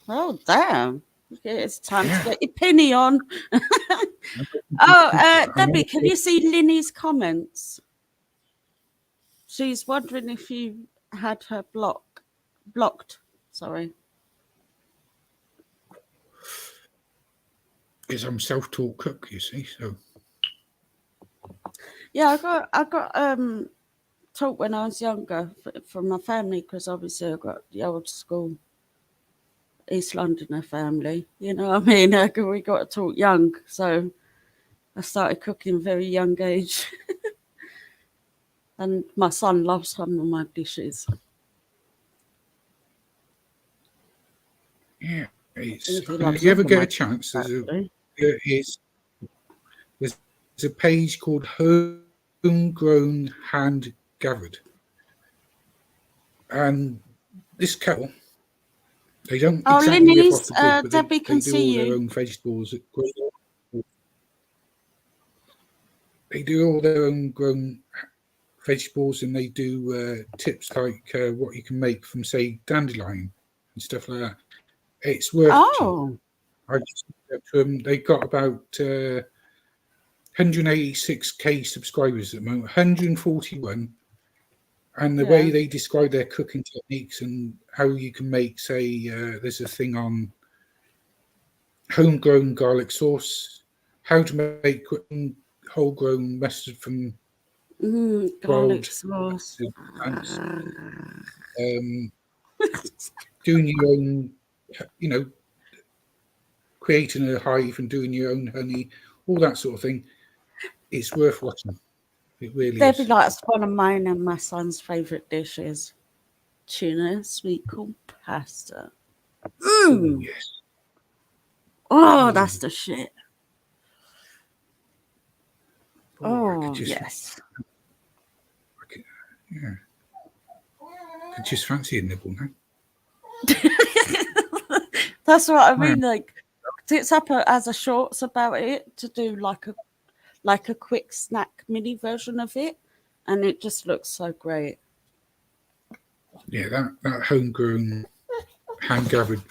Oh, damn. Okay, it's time Yeah. to get your penny on. Debbie, can you see Linny's comments? She's wondering if you had her blocked. Sorry. Because I'm self-taught cook, you see. So Yeah, I got taught when I was younger from my family, because obviously I got the old school East Londoner family. You know what I mean? We got taught young, so I started cooking very young age. And my son loves some of my dishes. yeah, it's He if loves you all ever of get my a chance, actually. there's a page called Homegrown Hand Gathered, and this couple, they don't Oh, exactly live off Linny's, the grid, but Debbie they can do see all their you. own vegetables. They do all their own grown vegetables, and they do tips like what you can make from, say, dandelion and stuff like that. It's worth watching. Oh, I just looked up to them. They got about 186k subscribers at the moment, 141. And the way yeah. they describe their cooking techniques and how you can make, say, there's a thing on homegrown garlic sauce, how to make whole-grown mustard from Garlic boiled sauce. plants, doing your own, you know, creating a hive and doing your own honey, all that sort of thing. It's worth watching. It really Debbie is. likes one of mine and my son's favourite dishes. Tuna sweet corn pasta. Oh, yes. Oh, that's the shit. I Oh, could just, yes. yeah. I could just fancy a nibble now. That's what I Wow. mean. Like, it's up as a shorts about it to do like a quick snack mini version of it, and it just looks so great. Yeah, that homegrown, hand gathered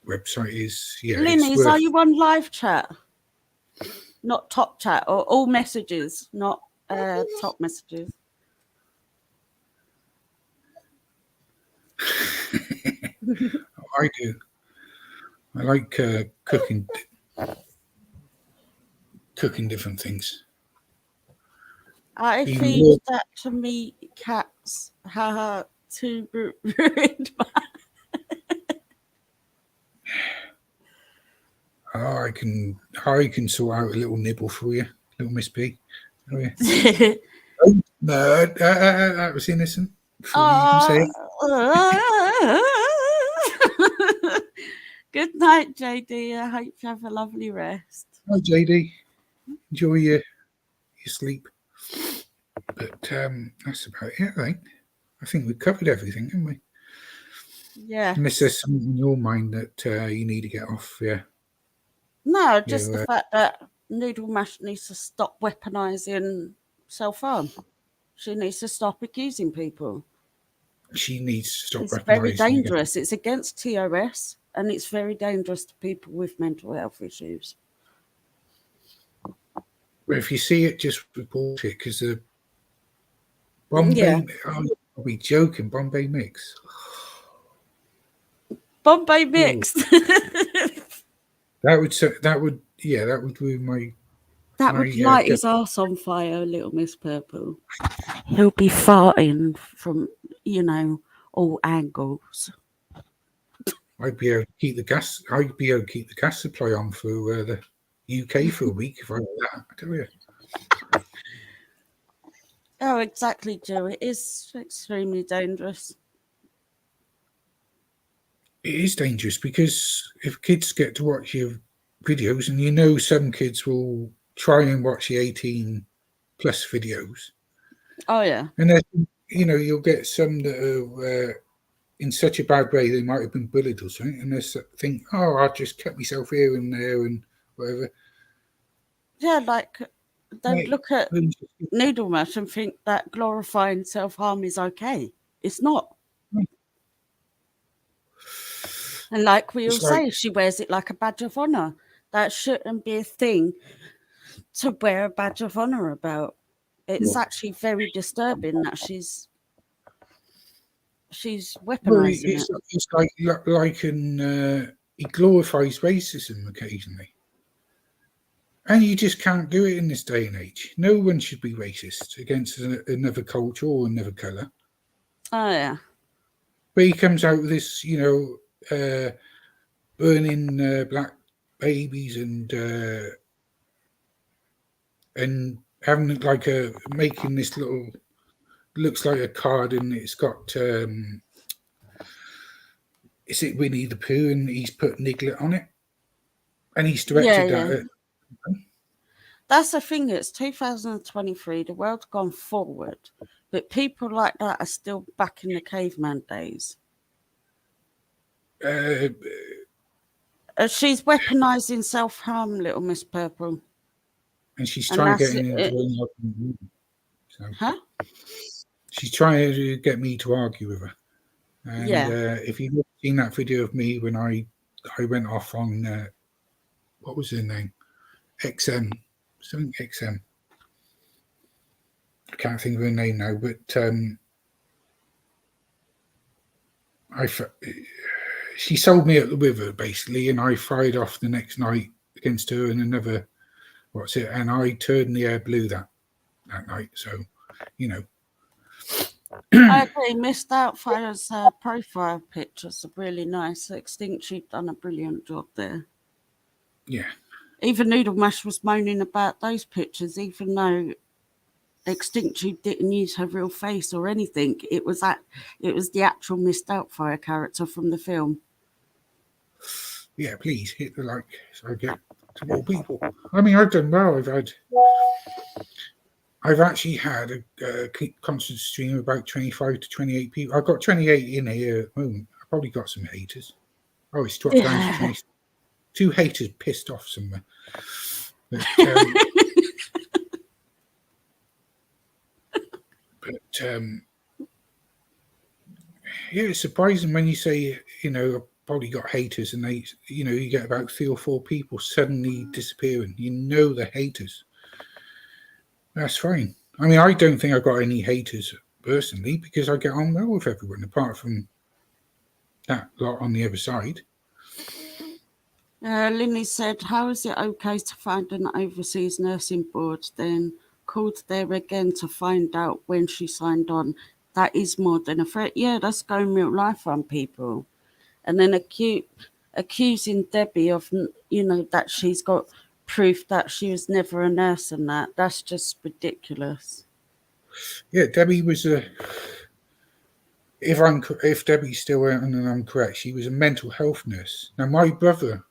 website is, yeah, it's Linny's, worth. are you on live chat? Not top chat, or all messages, not top messages. I do. I like cooking different things. I Even feed more- that to me cats. Haha, too ruined. Oh, I can sort out a little nibble for you, little Miss P. Oh, yeah. No, that was innocent. Before you can say it. Good night, JD. I hope you have a lovely rest. Hi, JD. Enjoy your sleep. But that's about it, I think. I think we've covered everything, haven't we? Yeah. Unless there's something in your mind that you need to get off, yeah. No, just the fact that Noodle Mash needs to stop weaponising self-harm. She needs to stop accusing people. She needs to stop It's very weaponising dangerous. It's against TOS, and it's very dangerous to people with mental health issues. But if you see it, just report it, because the Bombay, I'll be joking, Bombay mix. Bombay mix. that would ruin my That would light his arse on fire, Little Miss Purple. He'll be farting from, all angles. I'd be able to keep the gas. I'd be able to keep the gas supply on for the UK for a week if I did that. I tell you. Oh, exactly, Joe. It is extremely dangerous. It is dangerous because if kids get to watch your videos, and some kids will try and watch the 18 plus videos. Oh yeah. And then you'll get some that are in such a bad way they might have been bullied or something, and they think, "Oh, I just kept myself here and there and whatever." Yeah, like they look at Needle Mash and think that glorifying self-harm is okay. It's not. And like we all say, she wears it like a badge of honor. That shouldn't be a thing to wear a badge of honor about. It's actually very disturbing that she's weaponizing it. It's like he glorifies racism occasionally. And you just can't do it in this day and age. No one should be racist against another culture or another colour. Oh, yeah. But he comes out with this, burning black babies and having making this little, looks like a card, and it's got, is it Winnie the Pooh, and he's put Niglet on it. And he's directed that. That's the thing. It's 2023. The world's gone forward, but people like that are still back in the caveman days. She's weaponizing self-harm, Little Miss Purple. And she's trying to get into Huh? She's trying to get me to argue with her. And if you've seen that video of me when I went off on, what was her name? XM. Something XM. I can't think of her name now, but she sold me at the river basically, and I fired off the next night against her and another. And I turned the air blue that night. So, I agree. Missed Outfire's profile pictures are really nice. Extinct done a brilliant job there. Yeah. Even Noodle Mash was moaning about those pictures, even though Extinct didn't use her real face or anything. It was the actual Miss Doubtfire character from the film. Yeah, please hit the like so I get to more people. I mean, I've done well. I've actually had a constant stream of about 25 to 28 people. I've got 28 in here at the moment. I've probably got some haters. Oh, it's dropped down to 20. 2 haters pissed off somewhere. But, yeah, it's surprising when you say, I've probably got haters, and they, you get about 3 or 4 people suddenly disappearing. The haters. That's fine. I mean, I don't think I've got any haters personally because I get on well with everyone, apart from that lot on the other side. Linley said, how is it okay to find an overseas nursing board, then called there again to find out when she signed on? That is more than a threat. Yeah, that's going real life on people. And then accusing Debbie of, that she's got proof that she was never a nurse and that's just ridiculous. Yeah, Debbie was if Debbie's still around and I'm correct, she was a mental health nurse. Now, my brother,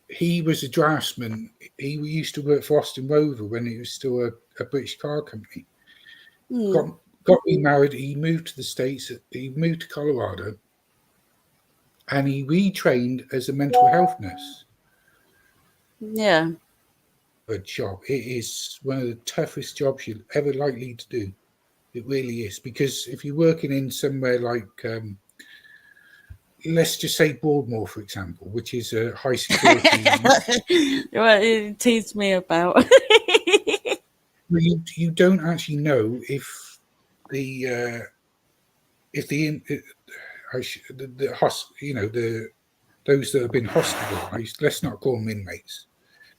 he was a draftsman. He used to work for Austin Rover when it was still a British car company. Got remarried. He moved to the States. He moved to Colorado. And he retrained as a mental health nurse. Yeah. A job. It is one of the toughest jobs you're ever likely to do. It really is. Because if you're working in somewhere like... let's just say Broadmoor, for example, which is a high security. What it teased me about. You don't actually know if those that have been hospitalised. Let's not call them inmates,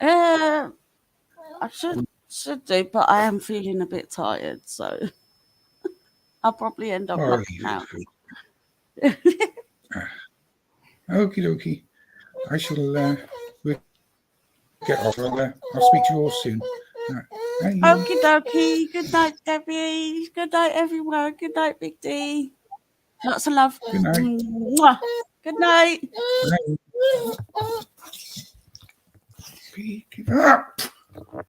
I should do, but I am feeling a bit tired, so I'll probably end up Oh, knocking out. Okie dokie. I shall we'll get off. I'll speak to you all soon. Right. Okie dokie. Good night, Debbie. Good night, everyone. Good night, Big D. Lots of love. Good night. Mwah. Good night. Good night.